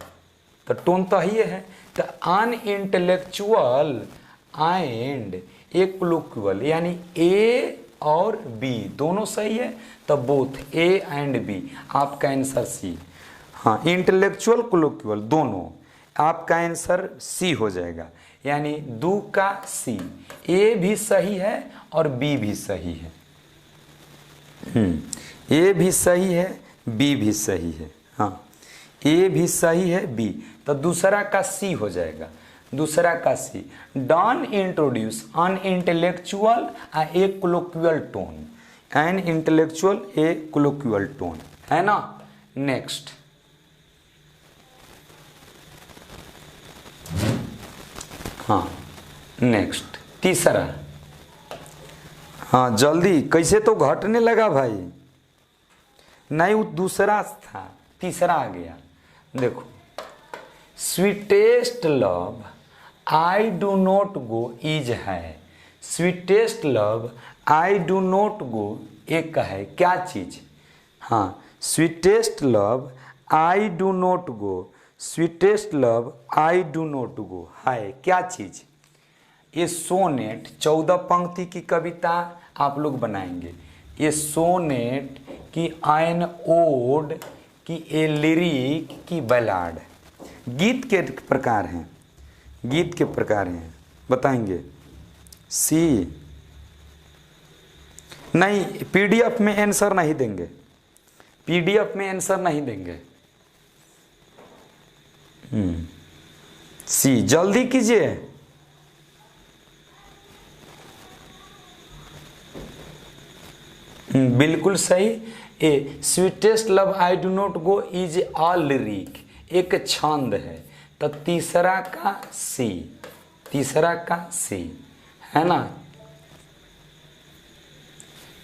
तो टोन तो ही है, तो अन इंटेलेक्चुअल एंड ए कोलोक्वियल, यानी ए और बी दोनों सही है, तो बोथ ए एंड बी, आपका आंसर सी। हाँ, इंटेलेक्चुअल कोलोक्वियल दोनों, आपका आंसर सी हो जाएगा, यानी दो का सी। ए भी सही है और बी भी सही है। ए भी सही है, बी भी सही है। हाँ, ए भी सही है, बी, तो दूसरा का सी हो जाएगा, दूसरा का C. Donne introduce an intellectual a colloquial tone, an intellectual a colloquial tone, है ना। नेक्स्ट, हाँ नेक्स्ट तीसरा। हाँ जल्दी, कैसे तो घटने लगा भाई, नहीं वो दूसरा था, तीसरा आ गया। देखो, sweetest love I do not go is है, sweetest love I do not go एक है, क्या चीज? हाँ, sweetest love I do not go, sweetest love I do not go है क्या चीज? ये सोनेट 14 पंक्ति की कविता आप लोग बनाएंगे। ये सोनेट की एन ओड की ए लिरिक की बैलाड, गीत के प्रकार हैं, गीत के प्रकार हैं, बताएंगे। सी, नहीं पीडीएफ में आंसर नहीं देंगे, पीडीएफ में आंसर नहीं देंगे। सी, जल्दी कीजिए। बिल्कुल सही। A, sweetest love I do not go is a lyric, एक छंद है, तो तीसरा का सी, तीसरा का सी, है ना।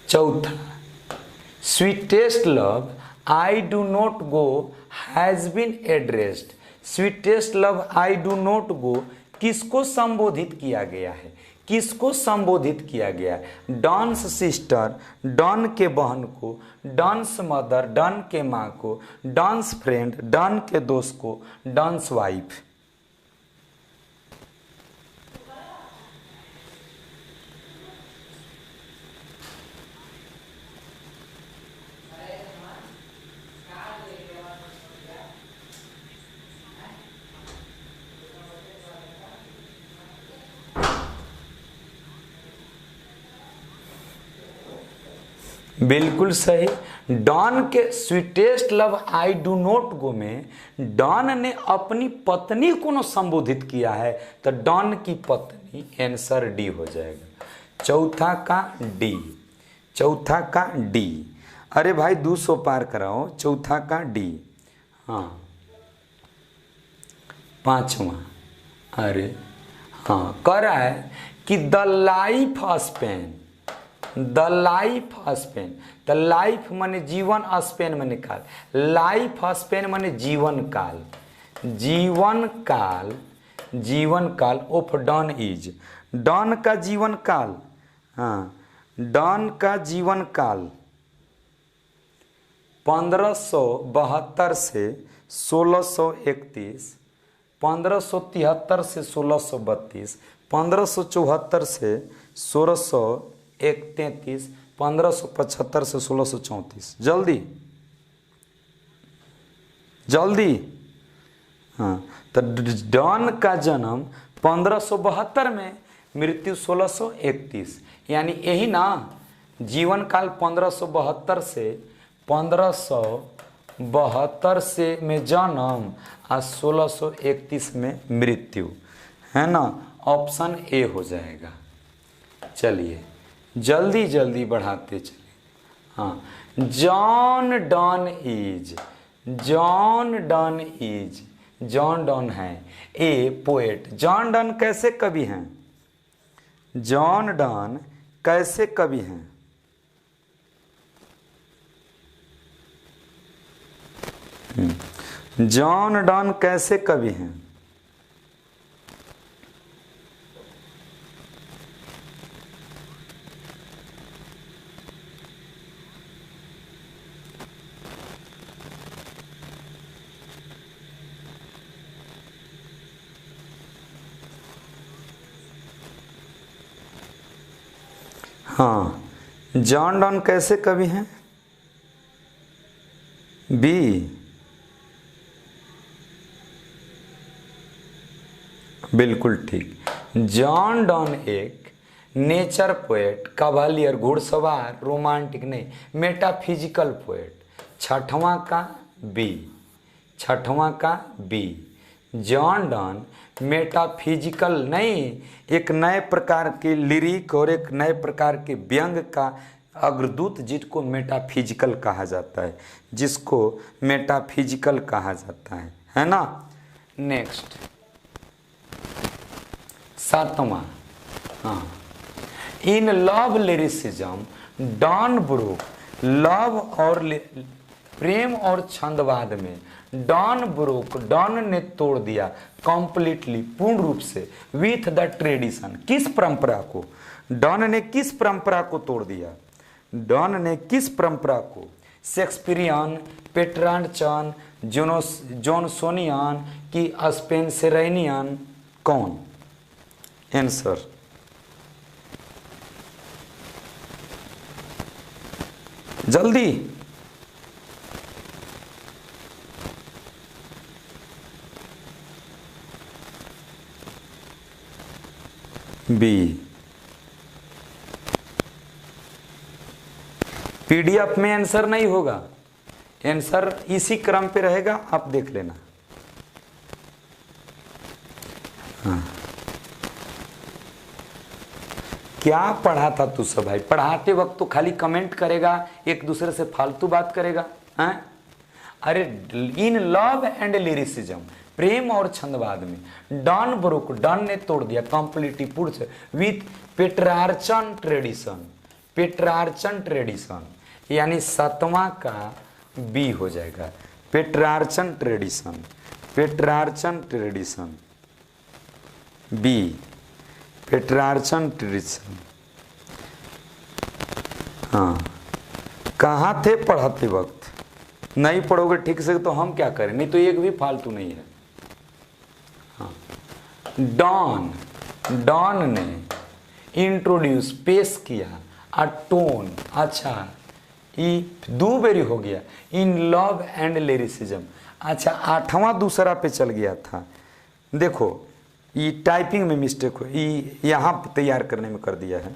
चौथा, sweetest love I do not go has been addressed, sweetest love I do not go किसको संबोधित किया गया है, किसको संबोधित किया गया है? डांस सिस्टर, डॉन के बहन को, डांस मदर, डॉन के माँ को, डांस फ्रेंड, डॉन के दोस्त को, डांस वाइफ। बिल्कुल सही। डॉन के sweetest love I do not गो में डॉन ने अपनी पत्नी को न संबोधित किया है, तो डॉन की पत्नी, आंसर डी हो जाएगा। चौथा का डी, चौथा का डी। अरे भाई 200 पार कराओ, चौथा का डी। हाँ, पांचवा, अरे हाँ कह रहा है कि the life span, the life span, the life माने जीवन, स्पेन माने काल, लाइफ स्पेन माने जीवन काल, जीवन काल, जीवन काल ऑफ डॉन इज, डॉन का जीवन काल, हाँ डॉन का जीवन काल 1572 से 1631, 1573 से 1632, 1574 से 1633, 1575 से 1634। जल्दी जल्दी। हाँ, तो डॉन का जन्म 1572 में, मृत्यु 1631, यानी यही ना, जीवन काल 1572 से 1572 से में जन्म और 1631 में मृत्यु, है ना। ऑप्शन ए हो जाएगा। चलिए जल्दी जल्दी बढ़ाते चलिए। हाँ, John Donne is, John Donne is, John Donne है ए पोएट। जॉन डॉन कैसे कवि हैं? जॉन डॉन कैसे कवि हैं? जॉन डॉन कैसे कवि हैं? हाँ, जॉन डॉन कैसे कवि हैं? बी, बिल्कुल ठीक। जॉन डॉन एक नेचर पोएट, कवालियर, घुड़सवार, रोमांटिक नहीं, मेटाफिजिकल पोएट। छठवां का बी, छठवां का बी। जॉन डॉन मेटाफिजिकल नहीं, एक नए प्रकार के लिरिक और एक नए प्रकार के व्यंग का अग्रदूत, जिसको मेटाफिजिकल कहा जाता है, जिसको मेटाफिजिकल कहा जाता है ना। नेक्स्ट, सातवां। हाँ, in love lyricism Donne broke, love और प्रेम और छंदवाद में डॉन ब्रूक, डॉन ने तोड़ दिया कंप्लीटली, पूर्ण रूप से, विथ द ट्रेडिशन। किस परंपरा को? डॉन ने किस परंपरा को तोड़ दिया? डॉन ने किस परंपरा को? शेक्सपियरियन, पेट्रार्चन, जॉनसोनियन की स्पेंसरेनियन, कौन? आंसर जल्दी। बी। पीडीएफ में आंसर नहीं होगा, आंसर इसी क्रम पे रहेगा, आप देख लेना। हाँ, क्या पढ़ा था तू सब भाई? पढ़ाते वक्त तो खाली कमेंट करेगा, एक दूसरे से फालतू बात करेगा, हैं? अरे इन लव एंड लिरिसिज्म, प्रेम और छंदवाद में डॉन ब्रूक, डॉन ने तोड़ दिया कंप्लीटली, पूर्ण से, with Petrarchan tradition, Petrarchan tradition, यानी सातवां का बी हो जाएगा। Petrarchan tradition, Petrarchan tradition, B, Petrarchan tradition. हाँ, कहाँ थे पढ़ाते वक्त? नहीं पढ़ोगे ठीक से तो हम क्या करें, नहीं तो एक भी फालतू नहीं है। हाँ, डॉन, डॉन ने इंट्रोड्यूस, पेश किया, अ टोन, अच्छा ये दो बेरी हो गया, इन लव एंड लिरिसिज्म। अच्छा, आठवां दूसरा पे चल गया था। देखो ये टाइपिंग में मिस्टेक हो, ये यहाँ तैयार करने में कर दिया है।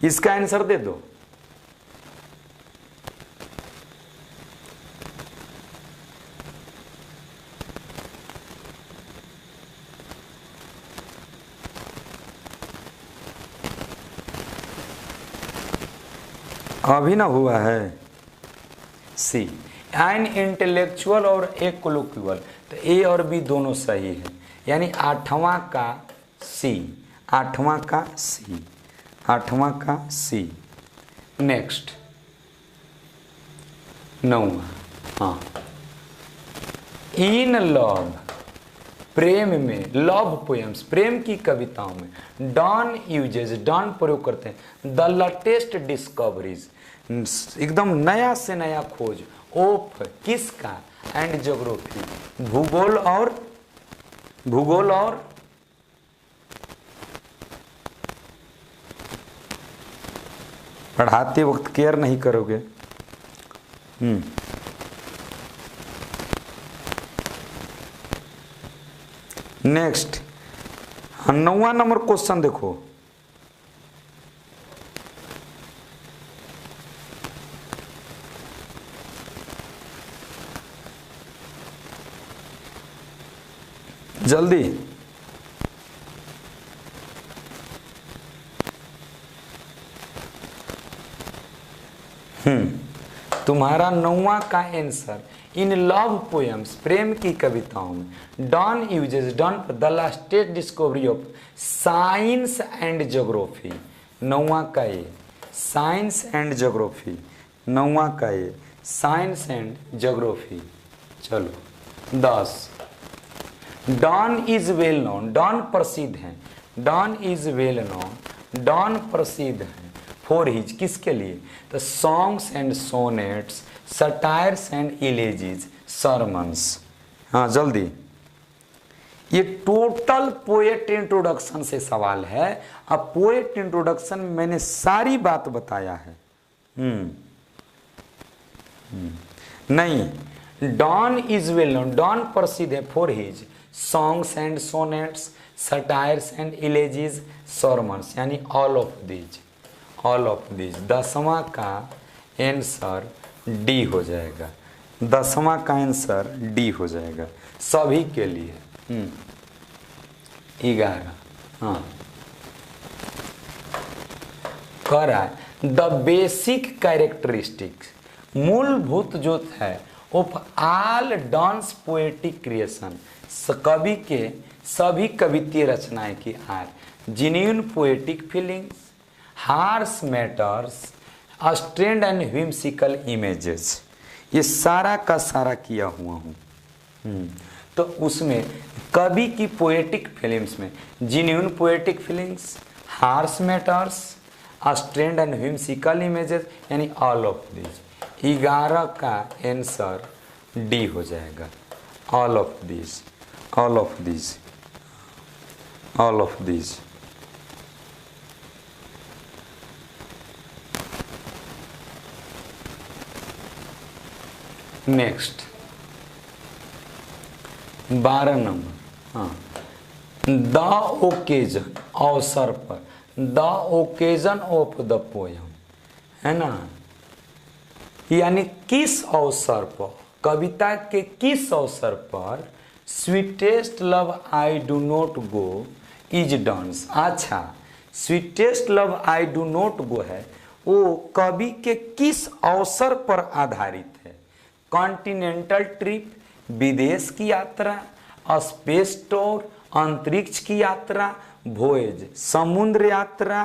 इसका आंसर दे दो, अभी ना हुआ है। सी, एन इंटेलेक्चुअल और ए कोलोक्युअल, तो ए और बी दोनों सही है, यानी आठवां का सी, आठवां का सी, आठवां का सी। नेक्स्ट नौवां, हाँ, इन लव, प्रेम में, लव पोएम्स, प्रेम की कविताओं में, डॉन यूजेज, डॉन प्रयोग करते हैं, द लेटेस्ट डिस्कवरीज, एकदम नया से नया खोज, ऑफ किसका, एंड ज्योग्राफी, भूगोल और, भूगोल और, पढ़ाते वक्त केयर नहीं करोगे। नेक्स्ट, 9वां नंबर क्वेश्चन देखो, जल्दी। तुम्हारा 9वां का आंसर, इन लव पोएम्स, प्रेम की कविताओं में, Donne uses, Donne the latest discovery of science and geography, 9वां का ये साइंस एंड ज्योग्राफी, 9वां का ये साइंस एंड ज्योग्राफी। चलो 10, Donne is well known, Donne प्रसिद्ध है, Donne is well known, Donne प्रसिद्ध है फॉर हिज, किसके लिए, तो songs and sonnets, satires and elegies, sermons. हाँ जल्दी, ये टोटल पोएट इंट्रोडक्शन से सवाल है। अब पोएट इंट्रोडक्शन में मैंने सारी बात बताया है। नहीं, Donne is well known, Donne प्रसिद्ध है for his songs and sonnets, satires and elegies, sermons, यानी all of these, all of these. 10वां का आंसर डी हो जाएगा, 10वां का आंसर डी हो जाएगा सभी के लिए। 11, हाँ, करा द बेसिक कैरेक्टरिस्टिक्स, मूलभूत जो है of all Donne's poetic creation, कवि के सभी कवित्तीय रचनाएं की are, genuine poetic feelings, harsh matters, strained and whimsical images, ये सारा का सारा किया हुआ हूँ। तो उसमें कवि की पोएटिक फिल्म्स में genuine poetic feelings, harsh matters, strained and whimsical images, यानी ऑल ऑफ दिस। 11 का आंसर डी हो जाएगा, all of this, all of this, all of this. Next 12 number, हाँ, द ओकेजन, अवसर पर, the occasion of the poem, है ना, यानी किस अवसर पर, कविता के किस अवसर पर sweetest love I do not go is Donne's. अच्छा, sweetest love I do not go है, वो कवि के किस अवसर पर आधारित है, कॉन्टिनेंटल ट्रिप, विदेश की यात्रा, स्पेस टूर, अंतरिक्ष की यात्रा, वोएज, समुद्र यात्रा,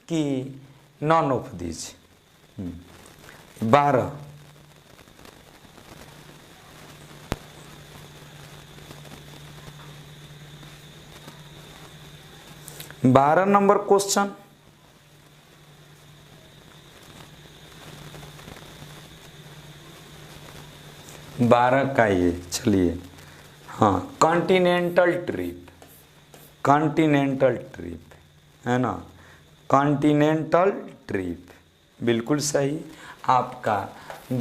की none of this. 12, number question, बारह का ये, चलिए, हाँ, कॉन्टिनेंटल ट्रिप, कॉन्टिनेंटल ट्रिप, है ना, कॉन्टिनेंटल ट्रिप, बिल्कुल सही। आपका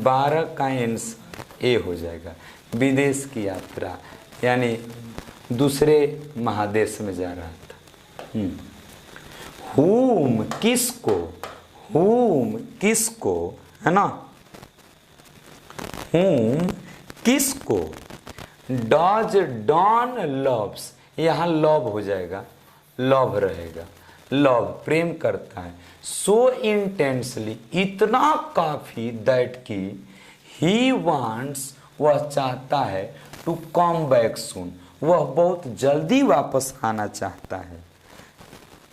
12 का आंसर ए हो जाएगा, विदेश की यात्रा, यानी दूसरे महादेश में जा रहा था। हुम, किसको, हुम किसको, है ना, हुम किसको, डॉज डॉन लव्स, यहाँ लव हो जाएगा, लव रहेगा, लव प्रेम करता है, सो इंटेंसली इतना काफी दैट की ही वांट्स वह चाहता है, टू कम बैक सून वह बहुत जल्दी वापस आना चाहता है।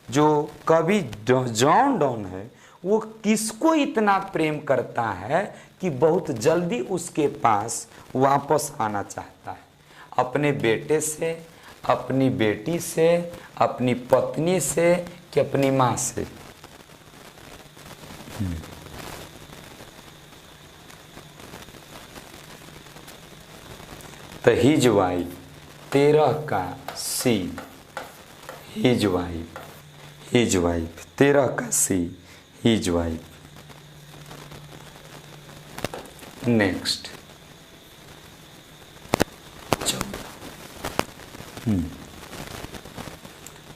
जो कवि जॉन डॉन है वो किसको इतना प्रेम करता है कि बहुत जल्दी उसके पास वापस आना चाहता है? अपने बेटे से, अपनी बेटी से, अपनी पत्नी से कि अपनी माँ से? तो हिज वाइफ 13 का सी, हिज वाइफ, हिज वाइफ 13 का सी, हिज वाइफ। नेक्स्ट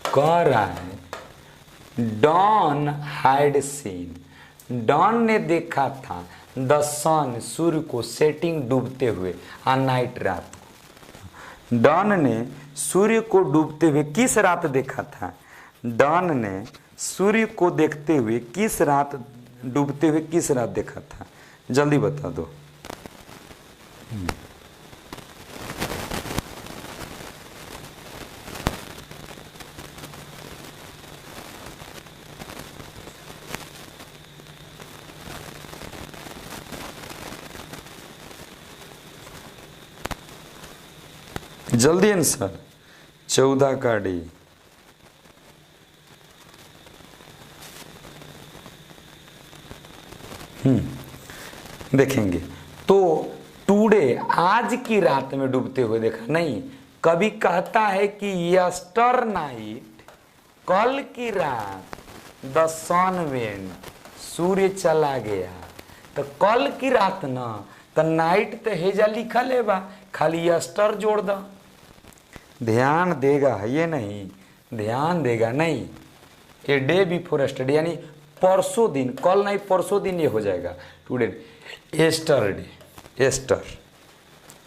कह रहा है डॉन हैड सीन, डॉन ने देखा था द सन सूर्य को सेटिंग डूबते हुए ऑन नाइट रात को। डॉन ने सूर्य को डूबते हुए किस रात देखा था? डॉन ने सूर्य को देखते हुए किस रात, डूबते हुए किस रात देखा था? जल्दी बता दो। जल्दी आंसर। 14 का डी। देखेंगे तो टुडे आज की रात में डूबते हुए देखा नहीं, कभी कहता है कि यस्टर नाइट कल की रात द सन वेंट सूर्य चला गया। तो कल की रात ना, तो नाइट तो हेजा लिखल है बा, खाली यस्टर जोड़ दो। ध्यान देगा ये नहीं, ध्यान देगा नहीं। ए डे बिफोर यस्टरडे यानी परसों दिन, कल नहीं परसों दिन ये हो जाएगा टुडे। एस्टरडे, एस्टर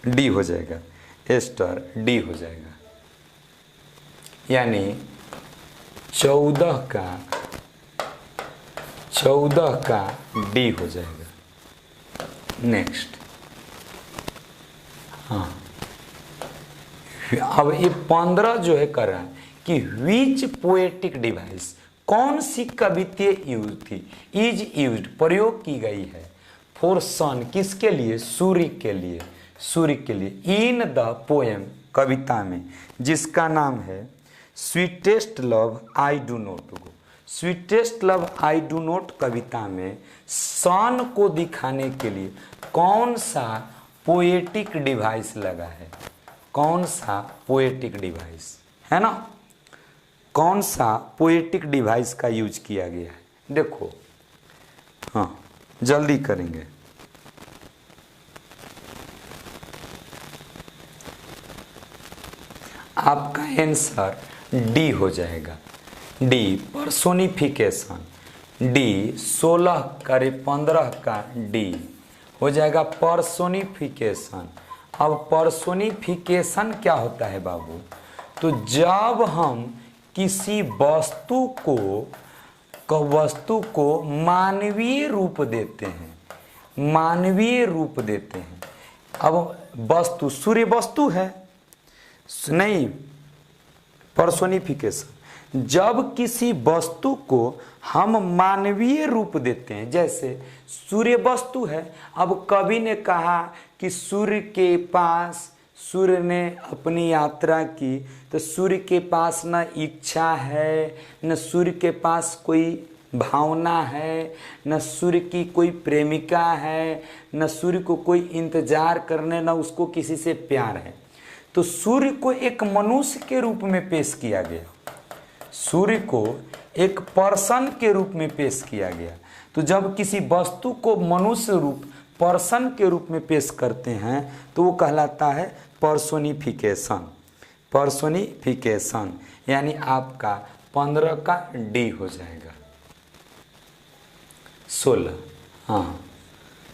डी हो जाएगा, एस्टर डी हो जाएगा, यानी 14 का डी हो जाएगा। नेक्स्ट हाँ, अब ये 15 जो है कर रहा है कि विच पोएटिक डिवाइस, कौन सी कवित्तीय यूज थी, इज यूज्ड प्रयोग की गई है, फॉर सन किसके लिए, सूर्य के लिए, सूर्य के लिए, इन द पोएम कविता में जिसका नाम है sweetest love I do not go. Sweetest love I do not कविता में सन को दिखाने के लिए कौन सा पोएटिक डिवाइस लगा है? कौन सा पोएटिक डिवाइस है ना, कौन सा पोएटिक डिवाइस का यूज किया गया है? देखो हाँ जल्दी करेंगे। आपका आंसर डी हो जाएगा, डी पर्सोनिफिकेशन। डी 16 करे 15 का डी हो जाएगा पर्सोनिफिकेशन। अब पर्सोनिफिकेशन क्या होता है बाबू? तो जब हम किसी वस्तु को मानवीय रूप देते हैं, मानवीय रूप देते हैं। अब वस्तु, सूर्य वस्तु है नहीं, पर्सोनिफिकेशन। जब किसी वस्तु को हम मानवीय रूप देते हैं, जैसे सूर्य वस्तु है, अब कवि ने कहा कि सूर्य के पास, सूर्य ने अपनी यात्रा की, तो सूर्य के पास न इच्छा है, न सूर्य के पास कोई भावना है, न सूर्य की कोई प्रेमिका है, न सूर्य को कोई इंतजार करने, न उसको किसी से प्यार है। तो सूर्य को एक मनुष्य के रूप में पेश किया गया, सूर्य को एक पर्सन के रूप में पेश किया गया। तो जब किसी वस्तु को मनुष्य रूप, पर्सन के रूप में पेश करते हैं तो वो कहलाता है पर्सोनिफिकेशन। पर्सोनिफिकेशन यानी आपका 15 का डी हो जाएगा। 16 हाँ,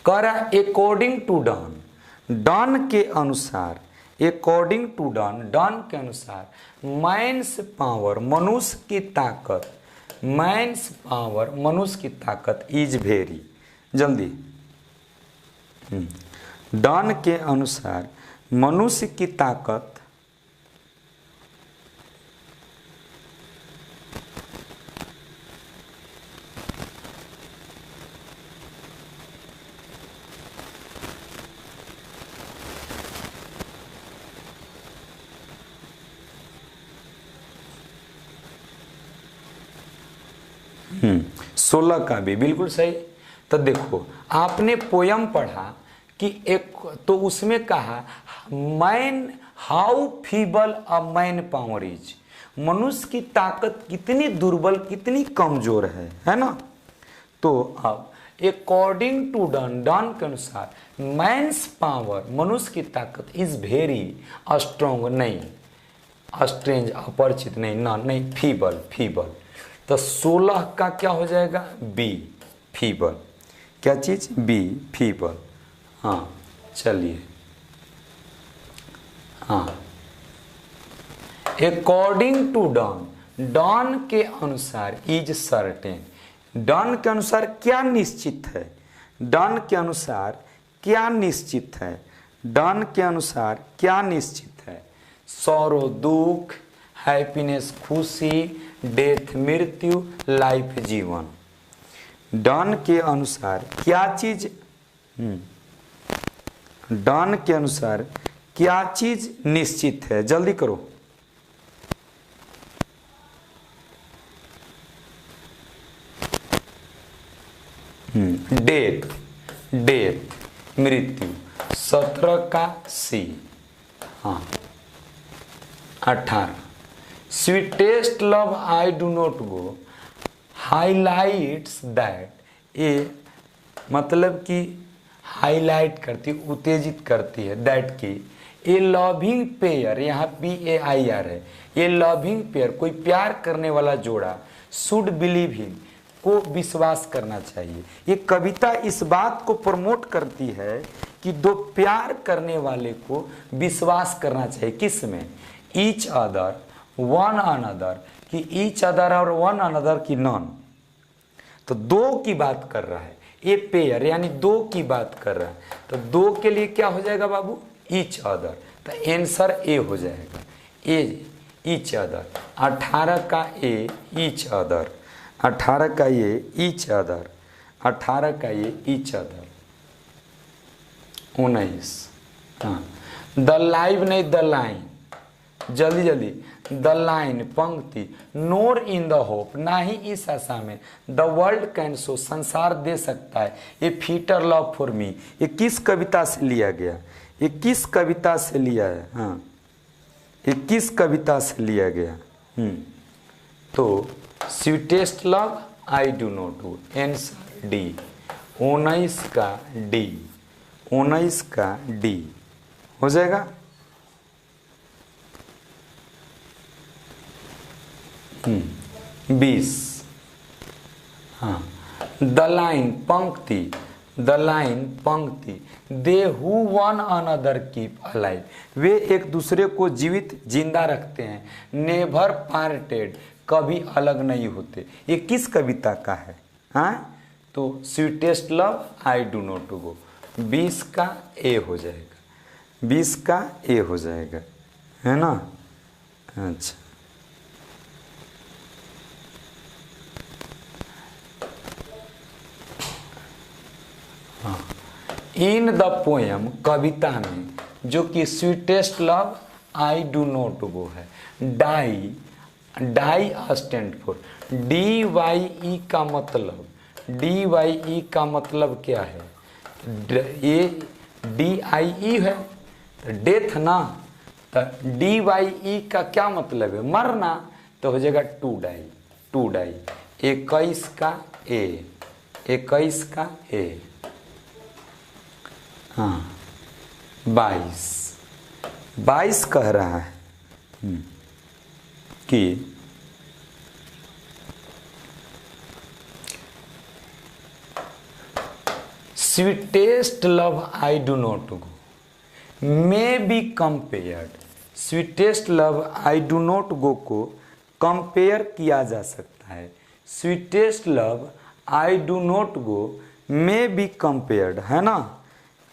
करा अकॉर्डिंग टू डॉन, डॉन के अनुसार, अकॉर्डिंग टू डॉन, डॉन के अनुसार मैन्स पावर, मनुष्य की ताकत, मैन्स पावर मनुष्य की ताकत इज वेरी, जल्दी। डॉन के अनुसार मनुष्य की ताकत सोलह का भी बिल्कुल सही। तो देखो आपने पोयम पढ़ा कि एक, तो उसमें कहा man how feeble a man power is, मनुष्य की ताकत कितनी दुर्बल कितनी कमजोर है ना। तो अब अकॉर्डिंग टू डॉन, डॉन के अनुसार मैन्स पावर मनुष्य की ताकत इज वेरी स्ट्रॉन्ग, नहीं स्ट्रेंज अपरिचित, नहीं ना नहीं फीबल, फीबल। तो 16 का क्या हो जाएगा, बी फीबल। क्या चीज, बी फीबल। हाँ चलिए, हाँ अकॉर्डिंग टू डॉन, डॉन के अनुसार इज सर्टेन, डॉन के अनुसार क्या निश्चित है, डॉन के अनुसार क्या निश्चित है, डॉन के अनुसार क्या निश्चित है, सौरो दुख, हैप्पीनेस खुशी, डेथ मृत्यु, लाइफ जीवन। डॉन के अनुसार क्या चीज, डॉन के अनुसार क्या चीज निश्चित है, जल्दी करो। डेथ, डेथ मृत्यु, 17 का सी। हाँ 18 sweetest love I do not go highlights that, ये मतलब कि हाईलाइट करती, उत्तेजित करती है, दैट की ए लविंग पेयर, यहाँ PAIR है, ये लविंग पेयर कोई प्यार करने वाला जोड़ा शुड बिलीव हिम, को विश्वास करना चाहिए। ये कविता इस बात को प्रमोट करती है कि दो प्यार करने वाले को विश्वास करना चाहिए, किस में, ईच अदर वन अनदर, कि ईच अदर और वन अनदर की नॉन, तो दो की बात कर रहा है, ये पेयर यानी दो की बात कर रहा है। तो दो के लिए क्या हो जाएगा बाबू, ईच अदर, तो आंसर ए हो जाएगा, ए ईच अदर। 18 का ए ईच अदर, 18 का ये ईच अदर, 18 का ये ईच अदर। 19 हाँ द लाइव नहीं द लाइन, जल्दी जल्दी, द लाइन पंक्ति, नोर इन द होप, ना ही इस आशा में, द वर्ल्ड कैन शो, संसार दे सकता है, ये फीटर लव फॉर मी, ये किस कविता से लिया गया, ये किस कविता से लिया है, हाँ ये किस कविता से लिया गया। तो sweetest love I do not do, answer D, 19 का डी, 19 का डी हो जाएगा। 20 हाँ द लाइन पंक्ति, द लाइन पंक्ति, they who one another keep alive, वे एक दूसरे को जीवित जिंदा रखते हैं, नेवर पार्टेड, कभी अलग नहीं होते, ये किस कविता का है, हाँ तो sweetest love I do not गो, 20 का ए हो जाएगा, 20 का ए हो जाएगा, है ना। अच्छा इन द पोएम, कविता में, जो कि sweetest love I do not go है, die, die stand for, DYE का मतलब, DYE का मतलब क्या है, ये DIE है तो डेथ ना, तो DYE का क्या मतलब है, मरना, तो हो जाएगा टू डाई, टू डाई। 21 का ए, 21 का ए, हाँ 22 कह रहा है कि sweetest love I do not go may be compared, sweetest love I do not गो को कंपेयर किया जा सकता है sweetest love I do not go may be compared, है ना।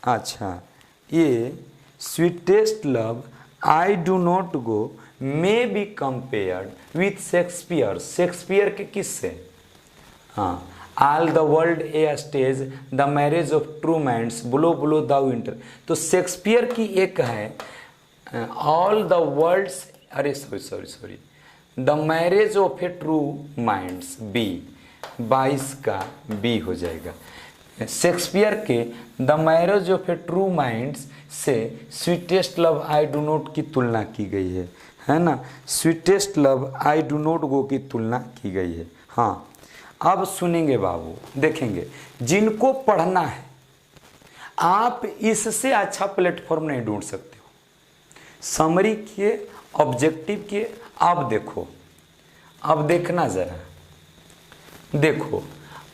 अच्छा, ये sweetest love I do not go may be compared with Shakespeare, Shakespeare के किससे? हाँ, all the world a stage the marriage of true minds blow blow the winter. तो Shakespeare की एक है ऑल द वर्ल्ड्स, अरे sorry the marriage of a true minds, B 22 का B हो जाएगा। शेक्सपियर के the marriage of a true minds से sweetest love I do not की तुलना की गई है ना। Sweetest love I do not go की तुलना की गई है। हाँ, अब सुनेंगे बाबू, देखेंगे, जिनको पढ़ना है आप इससे अच्छा प्लेटफॉर्म नहीं ढूंढ सकते हो। समरी किए, ऑब्जेक्टिव किए, अब देखो, अब देखना जरा, देखो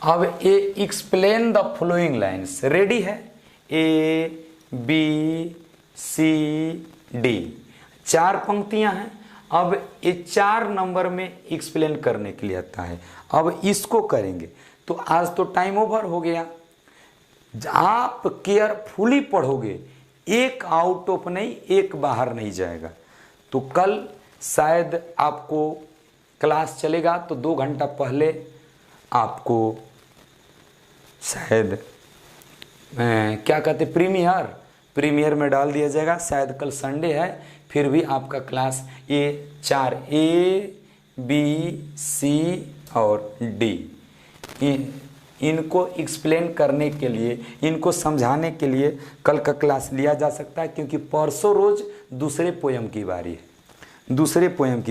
अब A explain the following lines, ready है? ए बी सी डी, 4 पंक्तियां हैं। अब ये 4 नंबर में एक्सप्लेन करने के लिए आता है। अब इसको करेंगे तो आज तो टाइम ओवर हो गया। आप केयरफुली पढ़ोगे, एक आउट ऑफ नहीं, एक बाहर नहीं जाएगा। तो कल शायद आपको क्लास चलेगा तो 2 घंटा पहले आपको शायद क्या कहते प्रीमियर में डाल दिया जाएगा। शायद कल संडे है, फिर भी आपका क्लास ये 4 ए बी सी और डी इनको एक्सप्लेन करने के लिए, इनको समझाने के लिए कल का क्लास लिया जा सकता है, क्योंकि परसों रोज दूसरे पोयम की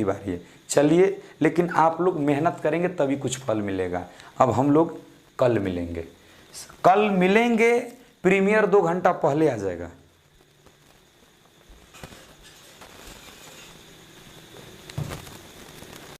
बारी है, चलिए, लेकिन आप लोग मेहनत करेंगे तभी कुछ फल मिलेगा। अब हम लोग कल मिलेंगे, प्रीमियर 2 घंटा पहले आ जाएगा।